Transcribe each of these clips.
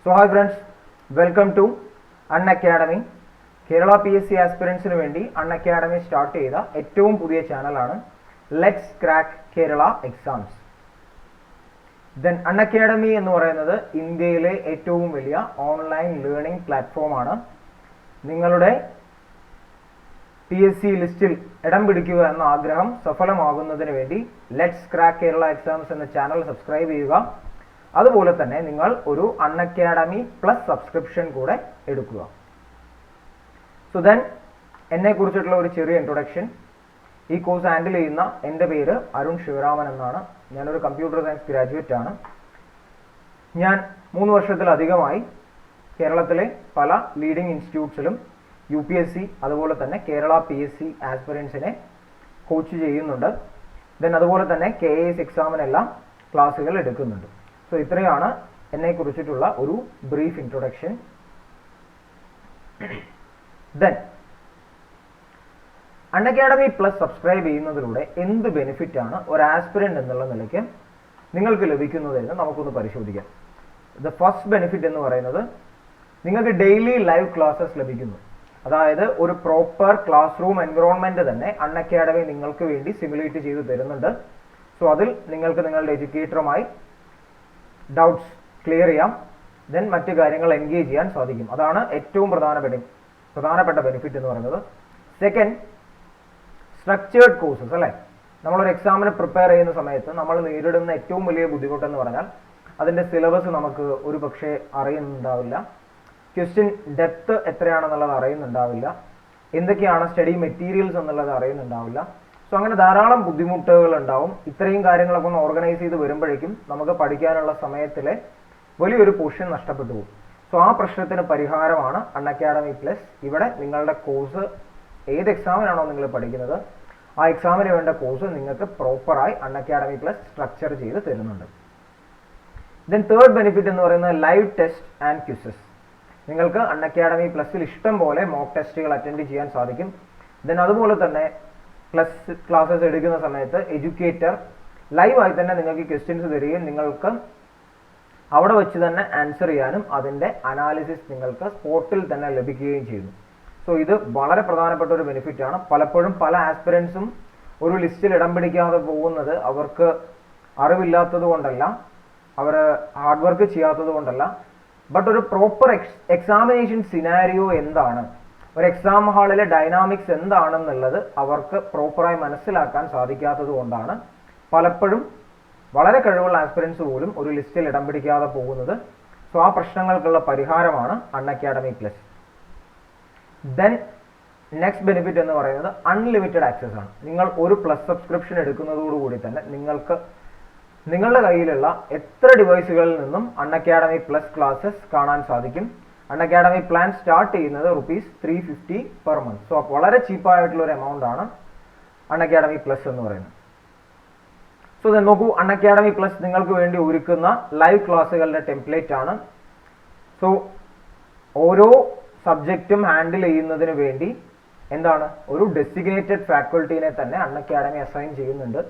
So hi friends, welcome to Unacademy. Kerala PSC ആസ്പിറൻസിന് വേണ്ടി Unacademy start ചെയ്ത ഏറ്റവും പുതിയ ചാനലാണ് let's crack Kerala exams. Then Unacademy എന്ന് പറയുന്നത് ഇന്ത്യയിലെ ഏറ്റവും വലിയ ഓൺലൈൻ ലേണിംഗ് പ്ലാറ്റ്ഫോമാണ്. നിങ്ങളുടെ PSC ലിസ്റ്റിൽ ഇടം പിടിക്കുക എന്ന ആഗ്രഹം സഫലമാകുന്നതിന് വേണ്ടി ലെറ്റ്സ് ക്രാക്ക് കേരള എക്സാംസ് എന്ന ചാനൽ സബ്സ്ക്രൈബ് ചെയ്യുക. അതുപോലെ തന്നെ നിങ്ങൾ ഒരു Unacademy പ്ലസ് സബ്സ്ക്രിപ്ഷൻ കൂടെ എടുക്കുക. സോ ദെൻ എന്നെ കുറിച്ചിട്ടുള്ള ഒരു ചെറിയ ഇൻട്രൊഡക്ഷൻ. ഈ കോഴ്സ് ഹാൻഡിൽ ചെയ്യുന്ന എൻ്റെ പേര് അരുൺ ശിവരാമൻ എന്നാണ്. ഞാനൊരു കമ്പ്യൂട്ടർ സയൻസ് ഗ്രാജുവേറ്റ് ആണ്. ഞാൻ 3 വർഷത്തിലധികമായി കേരളത്തിലെ പല ലീഡിംഗ് ഇൻസ്റ്റിറ്റ്യൂട്ട്സിലും UPSC അതുപോലെ തന്നെ കേരള PSC ആസ്പിറൻസിനെ കോച്ച് ചെയ്യുന്നുണ്ട്. ദെൻ അതുപോലെ തന്നെ KAS എക്സാമിനെല്ലാം ക്ലാസ്സുകൾ എടുക്കുന്നുണ്ട്. സോ ഇത്രയാണ് എന്നെ കുറിച്ചിട്ടുള്ള ഒരു brief introduction. Then Unacademy plus subscribe ചെയ്യുന്നതിലൂടെ എന്ത് ബെനിഫിറ്റ് ആണ് ഒരു ആസ്പിറന്റ് എന്നുള്ള നിലയ്ക്ക് നിങ്ങൾക്ക് ലഭിക്കുന്നത് എന്ന് നമുക്കൊന്ന് പരിശോധിക്കാം. ദ ഫസ്റ്റ് ബെനിഫിറ്റ് എന്ന് പറയുന്നത് നിങ്ങൾക്ക് ഡെയിലി ലൈവ് ക്ലാസ്സസ് ലഭിക്കുന്നു. അതായത് ഒരു പ്രോപ്പർ ക്ലാസ് റൂം എൻവയോൺമെന്റ് തന്നെ Unacademy നിങ്ങൾക്ക് വേണ്ടി സിമുലേറ്റ് ചെയ്ത് തരുന്നുണ്ട്. സോ അതിൽ നിങ്ങൾക്ക് നിങ്ങളുടെ എഡ്യൂക്കേറ്ററുമായി ഡൗട്ട്സ് ക്ലിയർ ചെയ്യാം. ദെൻ മറ്റു കാര്യങ്ങൾ എൻഗേജ് ചെയ്യാൻ സാധിക്കും. അതാണ് ഏറ്റവും പ്രധാനപ്പെട്ട ബെനിഫിറ്റ് എന്ന് പറയുന്നത്. സെക്കൻഡ്, സ്ട്രക്ചേർഡ് കോഴ്സസ് അല്ലേ. നമ്മളൊരു എക്സാമിന് പ്രിപ്പയർ ചെയ്യുന്ന സമയത്ത് നമ്മൾ നേരിടുന്ന ഏറ്റവും വലിയ ബുദ്ധിമുട്ടെന്ന് പറഞ്ഞാൽ അതിൻ്റെ സിലബസ് നമുക്ക് ഒരു പക്ഷേ അറിയുന്നുണ്ടാവില്ല, ക്വസ്റ്റ്യൻ ഡെപ്ത് എത്രയാണെന്നുള്ളത് അറിയുന്നുണ്ടാവില്ല, എന്തൊക്കെയാണ് സ്റ്റഡി മെറ്റീരിയൽസ് എന്നുള്ളത് അറിയുന്നുണ്ടാവില്ല. സോ അങ്ങനെ ധാരാളം ബുദ്ധിമുട്ടുകൾ ഉണ്ടാവും. ഇത്രയും കാര്യങ്ങളൊക്കെ ഒന്ന് ഓർഗനൈസ് ചെയ്ത് വരുമ്പോഴേക്കും നമുക്ക് പഠിക്കാനുള്ള സമയത്തിലെ വലിയൊരു പോർഷൻ നഷ്ടപ്പെട്ടു പോകും. സോ ആ പ്രശ്നത്തിന് പരിഹാരമാണ് Unacademy പ്ലസ്. ഇവിടെ നിങ്ങളുടെ കോഴ്സ് ഏത് എക്സാമിനാണോ നിങ്ങൾ പഠിക്കുന്നത് ആ എക്സാമിന് വേണ്ട കോഴ്സ് നിങ്ങൾക്ക് പ്രോപ്പറായി Unacademy പ്ലസ് സ്ട്രക്ചർ ചെയ്ത് തരുന്നുണ്ട്. ദെൻ തേർഡ് ബെനിഫിറ്റ് എന്ന് പറയുന്നത് ലൈവ് ടെസ്റ്റ് ആൻഡ് ക്വിസസ്. നിങ്ങൾക്ക് Unacademy പ്ലസിൽ ഇഷ്ടം പോലെ മോക്ക് ടെസ്റ്റുകൾ അറ്റൻഡ് ചെയ്യാൻ സാധിക്കും. ദെൻ അതുപോലെ തന്നെ പ്ലസ് ക്ലാസ്സസ് എടുക്കുന്ന സമയത്ത് എഡ്യൂക്കേറ്റർ ലൈവായി തന്നെ നിങ്ങൾക്ക് ക്വസ്റ്റ്യൻസ് തരികയും നിങ്ങൾക്ക് അവിടെ വെച്ച് തന്നെ ആൻസർ ചെയ്യാനും അതിൻ്റെ അനാലിസിസ് നിങ്ങൾക്ക് സ്പോട്ടിൽ തന്നെ ലഭിക്കുകയും ചെയ്യുന്നു. സോ ഇത് വളരെ പ്രധാനപ്പെട്ട ഒരു ബെനിഫിറ്റ് ആണ്. പലപ്പോഴും പല ആസ്പിറൻസും ഒരു ലിസ്റ്റിൽ ഇടം പിടിക്കാതെ പോകുന്നത് അവർക്ക് അറിവില്ലാത്തത് കൊണ്ടല്ല, അവർ ഹാർഡ് വർക്ക് ചെയ്യാത്തത് കൊണ്ടല്ല, ബട്ട് ഒരു പ്രോപ്പർ എക്സാമിനേഷൻ സിനാരിയോ എന്താണ്, ഒരു എക്സാം ഹാളിലെ ഡൈനാമിക്സ് എന്താണെന്നുള്ളത് അവർക്ക് പ്രോപ്പറായി മനസ്സിലാക്കാൻ സാധിക്കാത്തത് കൊണ്ടാണ് പലപ്പോഴും വളരെ കഴിവുള്ള ആസ്പിറൻസ് പോലും ഒരു ലിസ്റ്റിൽ ഇടം പിടിക്കാതെ പോകുന്നത്. സോ ആ പ്രശ്നങ്ങൾക്കുള്ള പരിഹാരമാണ് Unacademy plus. Then next benefit എന്ന് പറയുന്നത് അൺലിമിറ്റഡ് ആക്സസ് ആണ്. നിങ്ങൾ ഒരു പ്ലസ് സബ്സ്ക്രിപ്ഷൻ എടുക്കുന്നതോടുകൂടി തന്നെ നിങ്ങൾക്ക് നിങ്ങളുടെ കയ്യിലുള്ള എത്ര ഡിവൈസുകളിൽ നിന്നും Unacademy പ്ലസ് ക്ലാസ്സസ് കാണാൻ സാധിക്കും. Unacademy പ്ലാൻ സ്റ്റാർട്ട് ചെയ്യുന്നത് ₹350 പെർ മന്ത്. സോ വളരെ ചീപ്പായിട്ടുള്ള ഒരു എമൗണ്ട് ആണ് Unacademy പ്ലസ് എന്ന് പറയുന്നത്. സോ ദെൻ നോക്കൂ, Unacademy പ്ലസ് നിങ്ങൾക്ക് വേണ്ടി ഒരുക്കുന്ന ലൈവ് ക്ലാസ്സുകളുടെ ടെംപ്ലേറ്റ് ആണ്. സോ ഓരോ സബ്ജക്റ്റും ഹാൻഡിൽ ചെയ്യുന്നതിന് വേണ്ടി എന്താണ് ഒരു ഡെസിഗ്നേറ്റഡ് ഫാക്കൾട്ടീനെ തന്നെ Unacademy അസൈൻ ചെയ്യുന്നുണ്ട്.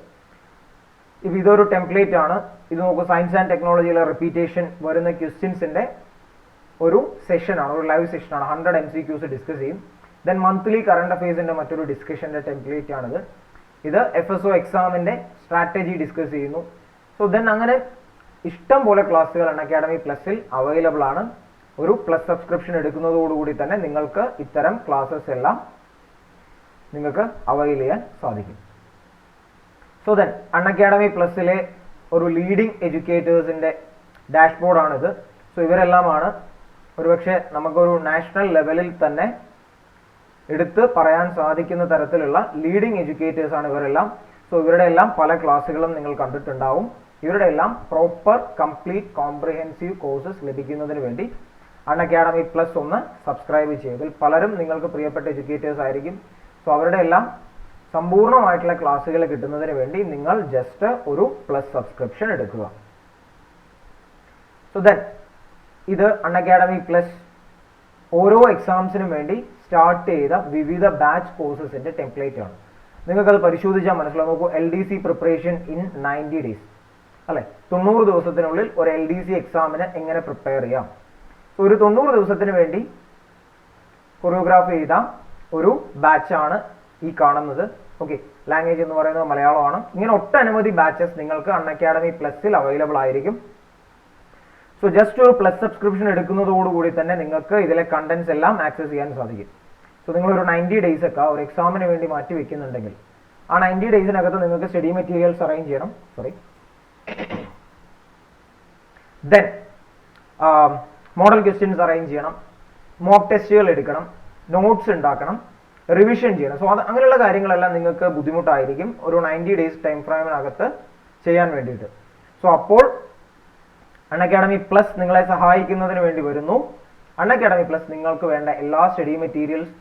ഇപ്പം ഇതൊരു ടെംപ്ലേറ്റ് ആണ്. ഇത് നോക്കൂ, സയൻസ് ആൻഡ് ടെക്നോളജിയിലെ റിപ്പീറ്റേഷൻ വരുന്ന ക്വസ്റ്റ്യൻസിൻ്റെ ഒരു സെഷനാണ്, ഒരു ലൈവ് സെഷനാണ്. 100 MCQs ഡിസ്കസ് ചെയ്യും. ദെൻ മന്ത്ലി കറണ്ട് അഫയേഴ്സിൻ്റെ മറ്റൊരു ഡിസ്കഷൻ്റെ ടെംപ്ലേറ്റ് ആണിത്. ഇത് FSO എക്സാമിൻ്റെ സ്ട്രാറ്റജി ഡിസ്കസ് ചെയ്യുന്നു. സോ ദെൻ അങ്ങനെ ഇഷ്ടം പോലെ ക്ലാസ്സുകൾ Unacademy പ്ലസിൽ അവൈലബിൾ ആണ്. ഒരു പ്ലസ് സബ്സ്ക്രിപ്ഷൻ എടുക്കുന്നതോടുകൂടി തന്നെ നിങ്ങൾക്ക് ഇത്തരം ക്ലാസ്സസ് എല്ലാം നിങ്ങൾക്ക് അവൈൽ ചെയ്യാൻ സാധിക്കും. സോ ദെൻ Unacademy പ്ലസിലെ ഒരു ലീഡിംഗ് എഡ്യൂക്കേറ്റേഴ്സിൻ്റെ ഡാഷ്ബോർഡാണിത്. സോ ഇവരെല്ലാമാണ് ഒരുപക്ഷെ നമുക്കൊരു നാഷണൽ ലെവലിൽ തന്നെ എടുത്ത് പറയാൻ സാധിക്കുന്ന തരത്തിലുള്ള ലീഡിംഗ് എഡ്യൂക്കേറ്റേഴ്സ് ആണ് ഇവരെല്ലാം. സോ ഇവരുടെ എല്ലാം പല ക്ലാസ്സുകളും നിങ്ങൾ കണ്ടിട്ടുണ്ടാവും. ഇവരുടെ എല്ലാം പ്രോപ്പർ കംപ്ലീറ്റ് കോംപ്രിഹെൻസീവ് കോഴ്സസ് ലഭിക്കുന്നതിന് വേണ്ടി Unacademy പ്ലസ് ഒന്ന് സബ്സ്ക്രൈബ് ചെയ്തതിൽ പലരും നിങ്ങൾക്ക് പ്രിയപ്പെട്ട എഡ്യൂക്കേറ്റേഴ്സ് ആയിരിക്കും. സോ അവരുടെ എല്ലാം സമ്പൂർണ്ണമായിട്ടുള്ള ക്ലാസ്സുകൾ കിട്ടുന്നതിന് വേണ്ടി നിങ്ങൾ ജസ്റ്റ് ഒരു പ്ലസ് സബ്സ്ക്രിപ്ഷൻ എടുക്കുക. സോ ദെൻ ഇത് Unacademy പ്ലസ് ഓരോ എക്സാംസിനും വേണ്ടി സ്റ്റാർട്ട് ചെയ്ത വിവിധ ബാച്ച് കോഴ്സസിന്റെ ടെംപ്ലേറ്റ് ആണ്. നിങ്ങൾക്കത് പരിശോധിച്ചാൽ മനസ്സിലാവും. നോക്കൂ, LDC പ്രിപ്പറേഷൻ ഇൻ 90 days അല്ലെ, 90 ദിവസത്തിനുള്ളിൽ ഒരു LDC എക്സാമിന് എങ്ങനെ പ്രിപ്പയർ ചെയ്യാം, ഒരു 90 ദിവസത്തിന് വേണ്ടി കൊറിയോഗ്രാഫ് ചെയ്ത ഒരു ബാച്ചാണ് ഈ കാണുന്നത്. ഓക്കെ, ലാംഗ്വേജ് എന്ന് പറയുന്നത് മലയാളമാണ്. ഇങ്ങനെ ഒട്ടനവധി ബാച്ചസ് നിങ്ങൾക്ക് അൺഅക്കാഡമി പ്ലസിൽ അവൈലബിൾ ആയിരിക്കും. സോ ജസ്റ്റ് ഒരു പ്ലസ് സബ്സ്ക്രിപ്ഷൻ എടുക്കുന്നതോടുകൂടി തന്നെ നിങ്ങൾക്ക് ഇതിലെ കണ്ടന്റ്സ് എല്ലാം ആക്സസ് ചെയ്യാൻ സാധിക്കും. സോ നിങ്ങളൊരു 90 ഡേയ്സ് ഒക്കെ ഒരു എക്സാമിന് വേണ്ടി മാറ്റി വെക്കുന്നുണ്ടെങ്കിൽ ആ 90 ഡേയ്സിനകത്ത് നിങ്ങൾക്ക് സ്റ്റഡി മെറ്റീരിയൽസ് അറേഞ്ച് ചെയ്യണം. ദെൻ മോഡൽ ക്വസ്റ്റ്യൻസ് അറേഞ്ച് ചെയ്യണം, മോക്ക് ടെസ്റ്റുകൾ എടുക്കണം, നോട്ട്സ് ഉണ്ടാക്കണം, റിവിഷൻ ചെയ്യണം. സോ അങ്ങനെയുള്ള കാര്യങ്ങളെല്ലാം നിങ്ങൾക്ക് ബുദ്ധിമുട്ടായിരിക്കും ഒരു 90 ഡേയ്സ് ടൈം ഫ്രെയിമിനകത്ത് ചെയ്യാൻ വേണ്ടിയിട്ട്. സോ അപ്പോൾ അൺഅക്കാഡമി പ്ലസ് നിങ്ങളെ സഹായിക്കുന്നതിന് വേണ്ടി വരുന്നു. അൺഅക്കാഡമി പ്ലസ് നിങ്ങൾക്ക് വേണ്ട എല്ലാ study materials,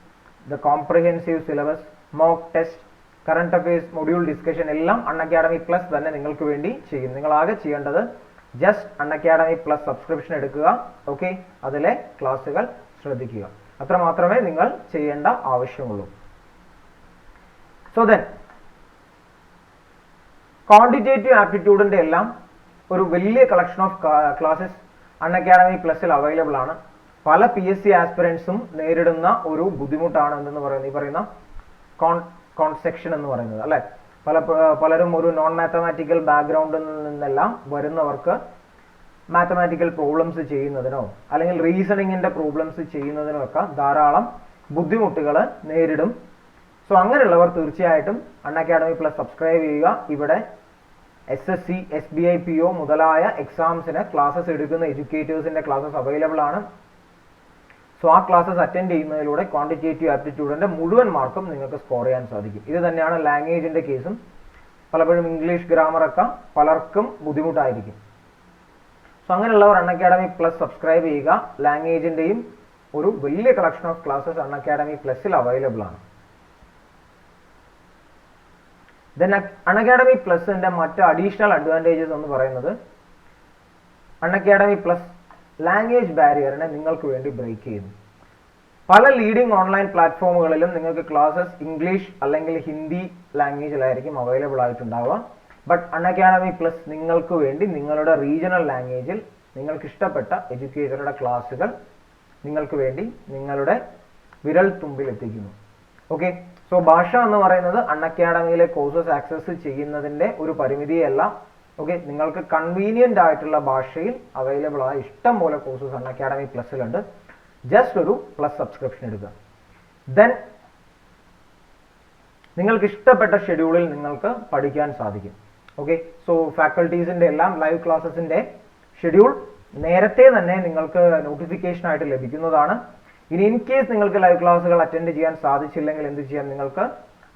the comprehensive syllabus, mock test, current affairs, module discussion എല്ലാം അൺഅക്കാഡമി പ്ലസ് തന്നെ നിങ്ങൾക്ക് വേണ്ടി ചെയ്യും. നിങ്ങളാകെ ചെയ്യേണ്ടത് ജസ്റ്റ് അൺഅക്കാഡമി പ്ലസ് സബ്സ്ക്രിപ്ഷൻ എടുക്കുക. ഓക്കെ, അതിലെ ക്ലാസ്സുകൾ ശ്രദ്ധിക്കുക. അത്ര മാത്രമേ നിങ്ങൾ ചെയ്യേണ്ട ആവശ്യമുള്ളൂ. സോ ദെൻ ക്വാണ്ടിറ്റേറ്റീവ് ആപ്റ്റിറ്റ്യൂഡിന്റെ എല്ലാം ഒരു വലിയ കളക്ഷൻ ഓഫ് ക്ലാസ്സസ് അൺഅക്കാഡമി പ്ലസിൽ അവൈലബിൾ ആണ്. പല PSC ആസ്പിറൻസും നേരിടുന്ന ഒരു ബുദ്ധിമുട്ടാണ് എന്തെന്ന് പറയുന്നത് ഈ പറയുന്ന കോൺസെക്ഷൻ എന്ന് പറയുന്നത്, അല്ലെ? പലരും ഒരു നോൺ മാത്തമാറ്റിക്കൽ ബാക്ക്ഗ്രൗണ്ടിൽ നിന്നെല്ലാം വരുന്നവർക്ക് മാത്തമാറ്റിക്കൽ പ്രോബ്ലംസ് ചെയ്യുന്നതിനോ അല്ലെങ്കിൽ റീസണിങ്ങിന്റെ പ്രോബ്ലംസ് ചെയ്യുന്നതിനോ ഒക്കെ ധാരാളം ബുദ്ധിമുട്ടുകൾ നേരിടും. സോ അങ്ങനെയുള്ളവർ തീർച്ചയായിട്ടും അൺഅക്കാഡമി പ്ലസ് സബ്സ്ക്രൈബ് ചെയ്യുക. ഇവിടെ SSC, SBI, PO മുതലായ എക്സാംസിന് ക്ലാസ്സസ് എടുക്കുന്ന എഡ്യൂക്കേറ്റേഴ്സിന്റെ ക്ലാസ്സസ് അവൈലബിൾ ആണ്. സോ ആ ക്ലാസ്സസ് അറ്റൻഡ് ചെയ്യുന്നതിലൂടെ ക്വാണ്ടിറ്റേറ്റീവ് ആപ്റ്റിറ്റ്യൂഡിന്റെ മുഴുവൻ മാർക്കും നിങ്ങൾക്ക് സ്കോർ ചെയ്യാൻ സാധിക്കും. ഇത് തന്നെയാണ് ലാംഗ്വേജിന്റെ കേസും. പലപ്പോഴും ഇംഗ്ലീഷ് ഗ്രാമറൊക്കെ പലർക്കും ബുദ്ധിമുട്ടായിരിക്കും. സോ അങ്ങനെയുള്ളവർ അൺഅക്കാഡമി പ്ലസ് സബ്സ്ക്രൈബ് ചെയ്യുക. ലാംഗ്വേജിന്റെയും ഒരു വലിയ കളക്ഷൻ ഓഫ് ക്ലാസ്സസ് അൺഅക്കാഡമി പ്ലസിൽ അവൈലബിൾ ആണ്. ദെൻ അൺഅക്കാഡമി പ്ലസിന്റെ മറ്റ് അഡീഷണൽ അഡ്വാൻറ്റേജസ് എന്ന് പറയുന്നത് അൺഅക്കാഡമി പ്ലസ് ലാംഗ്വേജ് ബാരിയറിനെ നിങ്ങൾക്ക് വേണ്ടി ബ്രേക്ക് ചെയ്യുന്നു. പല ലീഡിംഗ് ഓൺലൈൻ പ്ലാറ്റ്ഫോമുകളിലും നിങ്ങൾക്ക് ക്ലാസ്സസ് ഇംഗ്ലീഷ് അല്ലെങ്കിൽ ഹിന്ദി ലാംഗ്വേജിലായിരിക്കും അവൈലബിൾ ആയിട്ടുണ്ടാവുക. ബട്ട് അൺഅക്കാഡമി പ്ലസ് നിങ്ങൾക്ക് വേണ്ടി നിങ്ങളുടെ റീജിയണൽ ലാംഗ്വേജിൽ നിങ്ങൾക്ക് ഇഷ്ടപ്പെട്ട എഡ്യൂക്കേറ്ററുടെ ക്ലാസ്സുകൾ നിങ്ങൾക്ക് വേണ്ടി നിങ്ങളുടെ വിരൽ തുമ്പിൽ എത്തിക്കുന്നു. ഓക്കെ, സോ ഭാഷ എന്ന് പറയുന്നത് അൺഅക്കാഡമിയിലെ കോഴ്സസ് ആക്സസ് ചെയ്യുന്നതിന്റെ ഒരു പരിമിതിയല്ല. ഓക്കെ, നിങ്ങൾക്ക് കൺവീനിയന്റ് ആയിട്ടുള്ള ഭാഷയിൽ അവൈലബിൾ ആയ ഇഷ്ടം പോലെ കോഴ്സസ് അൺഅക്കാഡമി പ്ലസിലുണ്ട്. ജസ്റ്റ് ഒരു പ്ലസ് സബ്സ്ക്രിപ്ഷൻ എടുക്കുക. ദെൻ നിങ്ങൾക്ക് ഇഷ്ടപ്പെട്ട ഷെഡ്യൂളിൽ നിങ്ങൾക്ക് പഠിക്കാൻ സാധിക്കും. ഓക്കെ, സോ ഫാക്കൽറ്റീസിന്റെ എല്ലാം ലൈവ് ക്ലാസ്സസിന്റെ ഷെഡ്യൂൾ നേരത്തെ തന്നെ നിങ്ങൾക്ക് നോട്ടിഫിക്കേഷൻ ആയിട്ട് ലഭിക്കുന്നതാണ്. ഇനി ഇൻ കേസ് നിങ്ങൾക്ക് ലൈവ് ക്ലാസ്സുകൾ അറ്റൻഡ് ചെയ്യാൻ സാധിച്ചില്ലെങ്കിൽ എന്ത് ചെയ്യാം? നിങ്ങൾക്ക്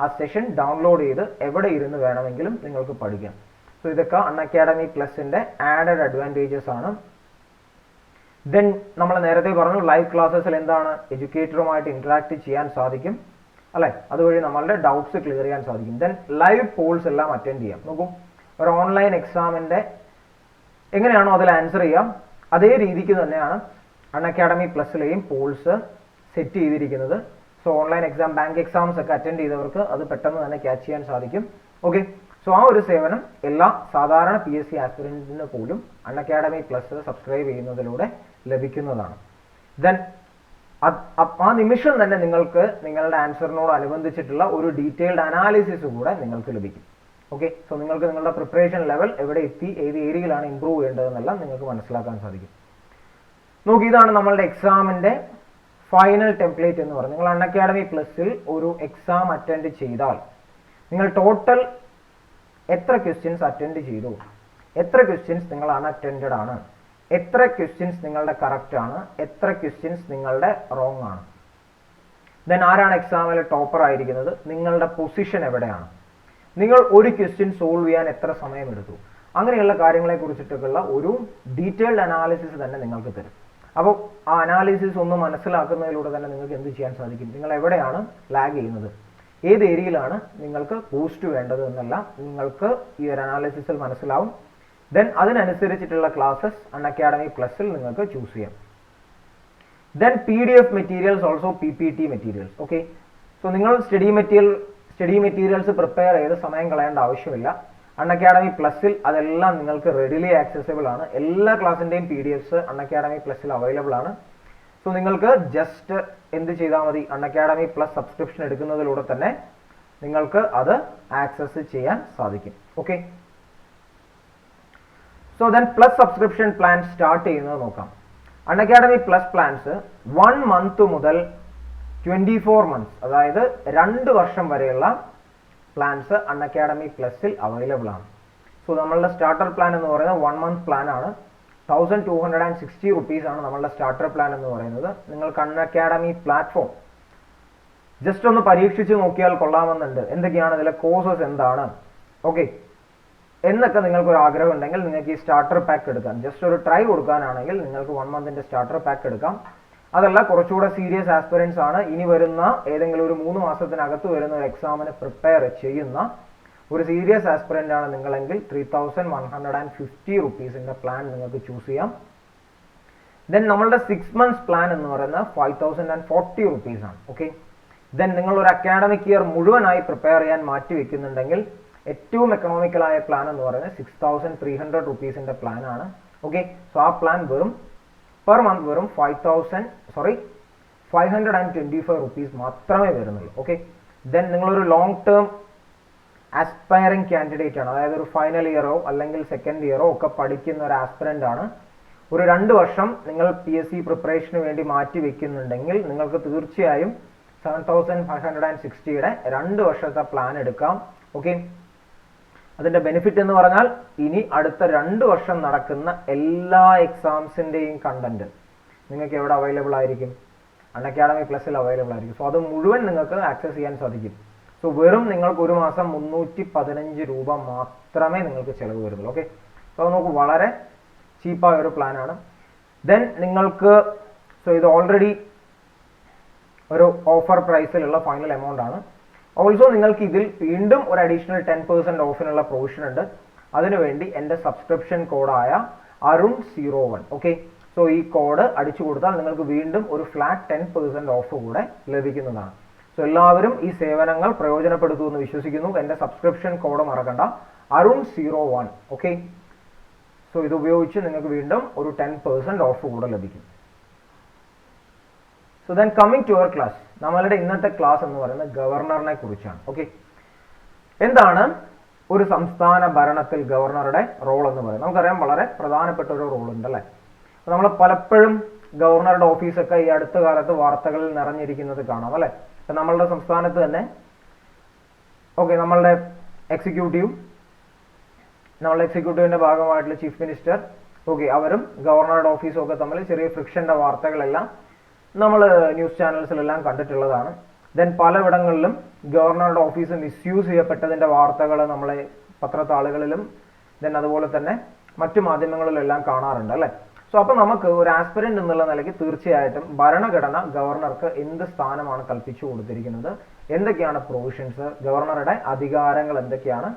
ആ സെഷൻ ഡൗൺലോഡ് ചെയ്ത് എവിടെ ഇരുന്ന് വേണമെങ്കിലും നിങ്ങൾക്ക് പഠിക്കാം. സോ ഇതൊക്കെ അൺഅക്കാഡമി പ്ലസിന്റെ ആഡഡ് അഡ്വാൻറ്റേജസ് ആണ്. ദെൻ നമ്മൾ നേരത്തെ പറഞ്ഞു ലൈവ് ക്ലാസ്സസിൽ എന്താണ് എഡ്യൂക്കേറ്ററുമായിട്ട് ഇന്ററാക്ട് ചെയ്യാൻ സാധിക്കും, അല്ലെ? അതുവഴി നമ്മളുടെ ഡൗട്ട്സ് ക്ലിയർ ചെയ്യാൻ സാധിക്കും. ദെൻ ലൈവ് പോൾസ് എല്ലാം അറ്റൻഡ് ചെയ്യാം. നോക്കൂ, ഒരു ഓൺലൈൻ എക്സാമിന്റെ എങ്ങനെയാണോ അതിൽ ആൻസർ ചെയ്യാം അതേ രീതിക്ക് തന്നെയാണ് അൺഅക്കാഡമി പ്ലസിലെയും പോൾസ് സെറ്റ് ചെയ്തിരിക്കുന്നത്. So online exam, bank exams ഒക്കെ അറ്റൻഡ് ചെയ്തവർക്ക് അത് പെട്ടെന്ന് തന്നെ ക്യാച്ച് ചെയ്യാൻ സാധിക്കും. ഓക്കെ, സോ ആ ഒരു സേവനം എല്ലാ സാധാരണ PSC ആസ്പിറന്റിന് പോലും അൺഅക്കാഡമി പ്ലസ് സബ്സ്ക്രൈബ് ചെയ്യുന്നതിലൂടെ ലഭിക്കുന്നതാണ്. ദെൻ ആ നിമിഷം തന്നെ നിങ്ങൾക്ക് നിങ്ങളുടെ ആൻസറിനോട് അനുബന്ധിച്ചിട്ടുള്ള ഒരു ഡീറ്റെയിൽഡ് അനാലിസിസ് കൂടെ നിങ്ങൾക്ക് ലഭിക്കും. ഓക്കെ, സോ നിങ്ങൾക്ക് നിങ്ങളുടെ പ്രിപ്പറേഷൻ ലെവൽ എവിടെ എത്തി, ഏത് ഏരിയയിലാണ് ഇംപ്രൂവ് ചെയ്യേണ്ടതെന്നെല്ലാം നിങ്ങൾക്ക് മനസ്സിലാക്കാൻ സാധിക്കും. നോക്കി, ഇതാണ് നമ്മളുടെ എക്സാമിന്റെ ഫൈനൽ ടെംപ്ലേറ്റ് എന്ന് പറയുന്നത്. നിങ്ങൾ അൺഅക്കാഡമി പ്ലസിൽ ഒരു എക്സാം അറ്റൻഡ് ചെയ്താൽ നിങ്ങൾ ടോട്ടൽ എത്ര ക്വസ്റ്റ്യൻസ് അറ്റൻഡ് ചെയ്തു, എത്ര ക്വസ്റ്റ്യൻസ് നിങ്ങൾ അൺഅറ്റൻഡഡ് ആണ്, എത്ര ക്വസ്റ്റ്യൻസ് നിങ്ങളുടെ കറക്റ്റ് ആണ്, എത്ര ക്വസ്റ്റ്യൻസ് നിങ്ങളുടെ റോങ് ആണ്, ദെൻ ആരാണ് എക്സാമിൽ ടോപ്പർ ആയിരിക്കുന്നത്, നിങ്ങളുടെ പൊസിഷൻ എവിടെയാണ്, നിങ്ങൾ ഒരു ക്വസ്റ്റ്യൻ സോൾവ് ചെയ്യാൻ എത്ര സമയം എടുത്തു, അങ്ങനെയുള്ള കാര്യങ്ങളെ കുറിച്ചിട്ടൊക്കെയുള്ള ഒരു ഡീറ്റെയിൽഡ് അനാലിസിസ് തന്നെ നിങ്ങൾക്ക് തരും. അപ്പോൾ ആ അനാലിസിസ് ഒന്ന് മനസ്സിലാക്കുന്നതിലൂടെ തന്നെ നിങ്ങൾക്ക് എന്ത് ചെയ്യാൻ സാധിക്കും? നിങ്ങൾ എവിടെയാണ് ലാഗ് ചെയ്യുന്നത്, ഏത് ഏരിയയിലാണ് നിങ്ങൾക്ക് ബൂസ്റ്റ് വേണ്ടത് എന്നെല്ലാം നിങ്ങൾക്ക് ഈ ഒരു അനാലിസിസിൽ മനസ്സിലാവും. ദെൻ അതിനനുസരിച്ചിട്ടുള്ള ക്ലാസ്സസ് അൺഅക്കാഡമി പ്ലസിൽ നിങ്ങൾക്ക് ചൂസ് ചെയ്യാം. Then PDF materials, also PPT materials. Okay, so നിങ്ങൾ സ്റ്റഡി മെറ്റീരിയൽസ് പ്രിപ്പയർ ചെയ്ത് സമയം കളയേണ്ട ആവശ്യമില്ല. അൺഅക്കാഡമി പ്ലസിൽ അതെല്ലാം നിങ്ങൾക്ക് റെഡിലി ആക്സസിബിൾ ആണ്. എല്ലാ ക്ലാസ്സിന്റെയും PDFs അൺഅക്കാഡമി പ്ലസിൽ അവൈലബിൾ ആണ്. സോ നിങ്ങൾക്ക് ജസ്റ്റ് എന്ത് ചെയ്താൽ മതി, അൺഅക്കാഡമി പ്ലസ് സബ്സ്ക്രിപ്ഷൻ എടുക്കുന്നതിലൂടെ തന്നെ നിങ്ങൾക്ക് അത് ആക്സസ് ചെയ്യാൻ സാധിക്കും. Okay, so then plus subscription plan start ചെയ്യുന്നത് നോക്കാം. അൺഅക്കാഡമി പ്ലസ് പ്ലാൻസ് 1 മന്ത് മുതൽ 24 മന്ത്സ്, അതായത് 2 വർഷം വരെയുള്ള പ്ലാൻസ് അൺഅക്കാഡമി പ്ലസിൽ അവൈലബിൾ ആണ്. സോ നമ്മളുടെ സ്റ്റാർട്ടർ പ്ലാൻ എന്ന് പറയുന്നത് 1 മന്ത് പ്ലാൻ ആണ്. 1260 rupees ആണ് നമ്മളുടെ സ്റ്റാർട്ടർ പ്ലാൻ എന്ന് പറയുന്നത്. നിങ്ങൾക്ക് അൺഅക്കാഡമി പ്ലാറ്റ്ഫോം ജസ്റ്റ് ഒന്ന് പരീക്ഷിച്ച് നോക്കിയാൽ കൊള്ളാമെന്നുണ്ട്. എന്തൊക്കെയാണ് ഇതിലെ കോഴ്സസ്, എന്താണ്, ഓക്കെ എന്നൊക്കെ നിങ്ങൾക്ക് ഒരു ആഗ്രഹം ഉണ്ടെങ്കിൽ നിങ്ങൾക്ക് ഈ സ്റ്റാർട്ടർ പാക്ക് എടുക്കാം. ജസ്റ്റ് ഒരു ട്രൈ കൊടുക്കാനാണെങ്കിൽ നിങ്ങൾക്ക് 1 മന്തിന്റെ സ്റ്റാർട്ടർ പാക്ക് എടുക്കാം. അതല്ല കുറച്ചുകൂടെ സീരിയസ് ആസ്പിറൻസ് ആണ്, ഇനി വരുന്ന ഏതെങ്കിലും ഒരു 3 മാസത്തിനകത്ത് വരുന്ന ഒരു എക്സാമിന് പ്രിപ്പയർ ചെയ്യുന്ന ഒരു സീരിയസ് ആസ്പിറന്റ് ആണ് നിങ്ങളെങ്കിൽ 3150 rupeesന്റെ പ്ലാൻ നിങ്ങൾക്ക് ചൂസ് ചെയ്യാം. ദെൻ നമ്മളുടെ 6 months പ്ലാൻ എന്ന് പറയുന്നത് 5040 rupees ആണ്. ഓക്കെ, ദെൻ നിങ്ങൾ ഒരു അക്കാഡമിക് ഇയർ മുഴുവനായി പ്രിപ്പയർ ചെയ്യാൻ മാറ്റി വെക്കുന്നുണ്ടെങ്കിൽ ഏറ്റവും എക്കണോമിക്കലായ പ്ലാൻ എന്ന് പറയുന്നത് 6300 rupeesന്റെ പ്ലാൻ ആണ്. ഓക്കെ, സോ ആ പ്ലാൻ വെറും പെർ മന്ത് വെറും 525 rupees മാത്രമേ വരുന്നുള്ളൂ. ഓക്കെ, ദെൻ നിങ്ങളൊരു ലോങ് ടേം ആസ്പയറിംഗ് കാൻഡിഡേറ്റ് ആണ്, അതായത് ഒരു ഫൈനൽ ഇയറോ അല്ലെങ്കിൽ സെക്കൻഡ് ഇയറോ ഒക്കെ പഠിക്കുന്ന ഒരു ആസ്പിറന്റ് ആണ്. ഒരു 2 വർഷം നിങ്ങൾ PSC പ്രിപ്പറേഷന് വേണ്ടി മാറ്റി വെക്കുന്നുണ്ടെങ്കിൽ നിങ്ങൾക്ക് തീർച്ചയായും 7560യുടെ 2 വർഷത്തെ പ്ലാൻ എടുക്കാം. ഓക്കെ, അതിന്റെ ബെനിഫിറ്റ് എന്ന് പറഞ്ഞാൽ ഇനി അടുത്ത 2 വർഷം നടക്കുന്ന എല്ലാ എക്സാംസിന്റെയും കണ്ടന്റ് നിങ്ങൾക്ക് എവിടെ അവൈലബിൾ ആയിരിക്കും, അൺഅക്കാഡമി പ്ലസിൽ അവൈലബിൾ ആയിരിക്കും. സോ അത് മുഴുവൻ നിങ്ങൾക്ക് ആക്സസ് ചെയ്യാൻ സാധിക്കും. സോ വെറും നിങ്ങൾക്ക് ഒരു മാസം 315 രൂപ മാത്രമേ നിങ്ങൾക്ക് ചിലവ് വരുന്നുള്ളൂ. ഓക്കെ, സോ അത് നമുക്ക് വളരെ ചീപ്പായ ഒരു പ്ലാൻ ആണ്. ദെൻ നിങ്ങൾക്ക് സോ ഇത് ഓൾറെഡി ഒരു ഓഫർ പ്രൈസിലുള്ള ഫൈനൽ എമൗണ്ട് ആണ്. ഓൾസോ നിങ്ങൾക്ക് ഇതിൽ വീണ്ടും ഒരു അഡീഷണൽ 10% ഓഫിനുള്ള പ്രൊവിഷൻ ഉണ്ട്. അതിനുവേണ്ടി എൻ്റെ സബ്സ്ക്രിപ്ഷൻ കോഡായ Arun01, ഓക്കെ, സോ ഈ കോഡ് അടിച്ചു കൊടുത്താൽ നിങ്ങൾക്ക് വീണ്ടും ഒരു ഫ്ലാറ്റ് 10% ഓഫ് കൂടെ ലഭിക്കുന്നതാണ്. സോ എല്ലാവരും ഈ സേവനങ്ങൾ പ്രയോജനപ്പെടുത്തുമെന്ന് വിശ്വസിക്കുന്നു. എൻ്റെ സബ്സ്ക്രിപ്ഷൻ കോഡ് മറക്കണ്ട, Arun01, ഓക്കെ. സോ ഇത് ഉപയോഗിച്ച് നിങ്ങൾക്ക് വീണ്ടും ഒരു 10% ഓഫ് കൂടെ ലഭിക്കും. So then coming to our class, നമ്മളുടെ ഇന്നത്തെ ക്ലാസ് എന്ന് പറയുന്നത് ഗവർണറിനെ കുറിച്ചാണ്. ഓക്കെ, എന്താണ് ഒരു സംസ്ഥാന ഭരണത്തിൽ ഗവർണറുടെ റോൾ എന്ന് പറയുന്നത്? നമുക്കറിയാം വളരെ പ്രധാനപ്പെട്ട ഒരു റോൾ ഉണ്ട് അല്ലേ. നമ്മൾ പലപ്പോഴും ഗവർണറുടെ ഓഫീസൊക്കെ ഈ അടുത്ത കാലത്ത് വാർത്തകളിൽ നിറഞ്ഞിരിക്കുന്നത് കാണാം അല്ലെ. ഇപ്പം നമ്മളുടെ സംസ്ഥാനത്ത് തന്നെ ഓക്കെ, നമ്മളുടെ എക്സിക്യൂട്ടീവിന്റെ ഭാഗമായിട്ടുള്ള ചീഫ് മിനിസ്റ്റർ ഓക്കെ, അവരും ഗവർണറുടെ ഓഫീസും ഒക്കെ തമ്മിൽ ചെറിയ ഫ്രിക്ഷന്റെ വാർത്തകളെല്ലാം നമ്മൾ ന്യൂസ് ചാനൽസിലെല്ലാം കണ്ടിട്ടുള്ളതാണ്. ദെൻ പലയിടങ്ങളിലും ഗവർണറുടെ ഓഫീസ് മിസ്യൂസ് ചെയ്യപ്പെട്ടതിന്റെ വാർത്തകൾ നമ്മളെ പത്രത്താളുകളിലും ദെൻ അതുപോലെ തന്നെ മറ്റു മാധ്യമങ്ങളിലെല്ലാം കാണാറുണ്ട് അല്ലെ. സോ അപ്പോൾ നമുക്ക് ഒരു ആസ്പിരന്റ് എന്നുള്ള നിലയ്ക്ക് തീർച്ചയായിട്ടും ഭരണഘടന ഗവർണർക്ക് എന്ത് സ്ഥാനമാണ് കൽപ്പിച്ചു കൊടുത്തിരിക്കുന്നത്, എന്തൊക്കെയാണ് പ്രൊവിഷൻസ്, ഗവർണറുടെ അധികാരങ്ങൾ എന്തൊക്കെയാണ്,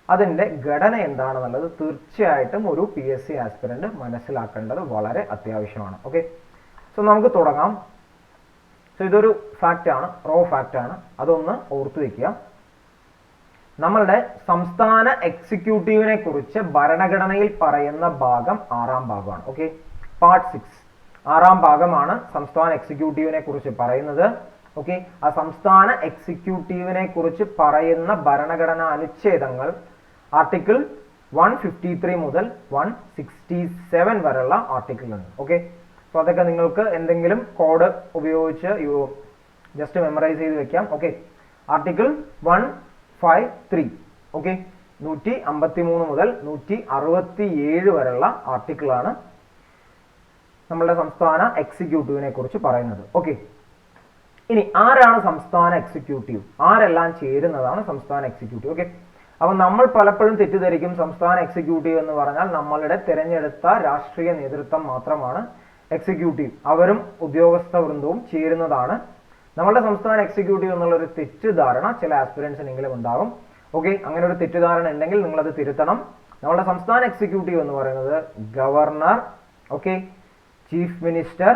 അതിന്റെ ഘടന എന്താണെന്നുള്ളത് തീർച്ചയായിട്ടും ഒരു PSC ആസ്പിരന്റ് മനസ്സിലാക്കേണ്ടത് വളരെ അത്യാവശ്യമാണ്. ഓക്കെ, സോ നമുക്ക് തുടങ്ങാം. സോ ഇതൊരു ഫാക്റ്റ് ആണ്, റോ ഫാക്റ്റ് ആണ്, അതൊന്ന് ഓർത്തു വെക്കുക. നമ്മളുടെ സംസ്ഥാന എക്സിക്യൂട്ടീവിനെ കുറിച്ച് ഭരണഘടനയിൽ പറയുന്ന ഭാഗം 6ാം ഭാഗമാണ്. ഓക്കെ, പാർട്ട് 6 6ാം ഭാഗമാണ് സംസ്ഥാന എക്സിക്യൂട്ടീവിനെ കുറിച്ച് പറയുന്നത്. ഓക്കെ, ആ സംസ്ഥാന എക്സിക്യൂട്ടീവിനെ കുറിച്ച് പറയുന്ന ഭരണഘടനാ അനുച്ഛേദങ്ങൾ ആർട്ടിക്കിൾ 153 മുതൽ 167 വരെയുള്ള ആർട്ടിക്കിൾ ഉണ്ട്. ഓക്കെ, സോ അതൊക്കെ നിങ്ങൾക്ക് എന്തെങ്കിലും കോഡ് ഉപയോഗിച്ച് ജസ്റ്റ് മെമ്മറൈസ് ചെയ്ത് വെക്കാം. ഓക്കെ, ആർട്ടിക്കിൾ 153 ഓക്കെ, 153 മുതൽ 167 വരെയുള്ള ആർട്ടിക്കിൾ ആണ് നമ്മളുടെ സംസ്ഥാന എക്സിക്യൂട്ടീവിനെ കുറിച്ച് പറയുന്നത്. ഓക്കെ, ഇനി ആരാണ് സംസ്ഥാന എക്സിക്യൂട്ടീവ്, ആരെല്ലാം ചേരുന്നതാണ് സംസ്ഥാന എക്സിക്യൂട്ടീവ്? ഓക്കെ, അപ്പൊ നമ്മൾ പലപ്പോഴും തെറ്റിദ്ധരിക്കും സംസ്ഥാന എക്സിക്യൂട്ടീവ് എന്ന് പറഞ്ഞാൽ നമ്മളുടെ തിരഞ്ഞെടുത്ത രാഷ്ട്രീയ നേതൃത്വം മാത്രമാണ് എക്സിക്യൂട്ടീവ്, അവരും ഉദ്യോഗസ്ഥ വൃന്ദവും ചേരുന്നതാണ് നമ്മളുടെ സംസ്ഥാന എക്സിക്യൂട്ടീവ് എന്നുള്ളൊരു തെറ്റിദ്ധാരണ ചില ആസ്പിരൻസിനെങ്കിലും ഉണ്ടാകും. ഓക്കെ, അങ്ങനെ ഒരു തെറ്റിദ്ധാരണ ഉണ്ടെങ്കിൽ നിങ്ങളത് തിരുത്തണം. നമ്മളുടെ സംസ്ഥാന എക്സിക്യൂട്ടീവ് എന്ന് പറയുന്നത് ഗവർണർ, ഓക്കെ, ചീഫ് മിനിസ്റ്റർ,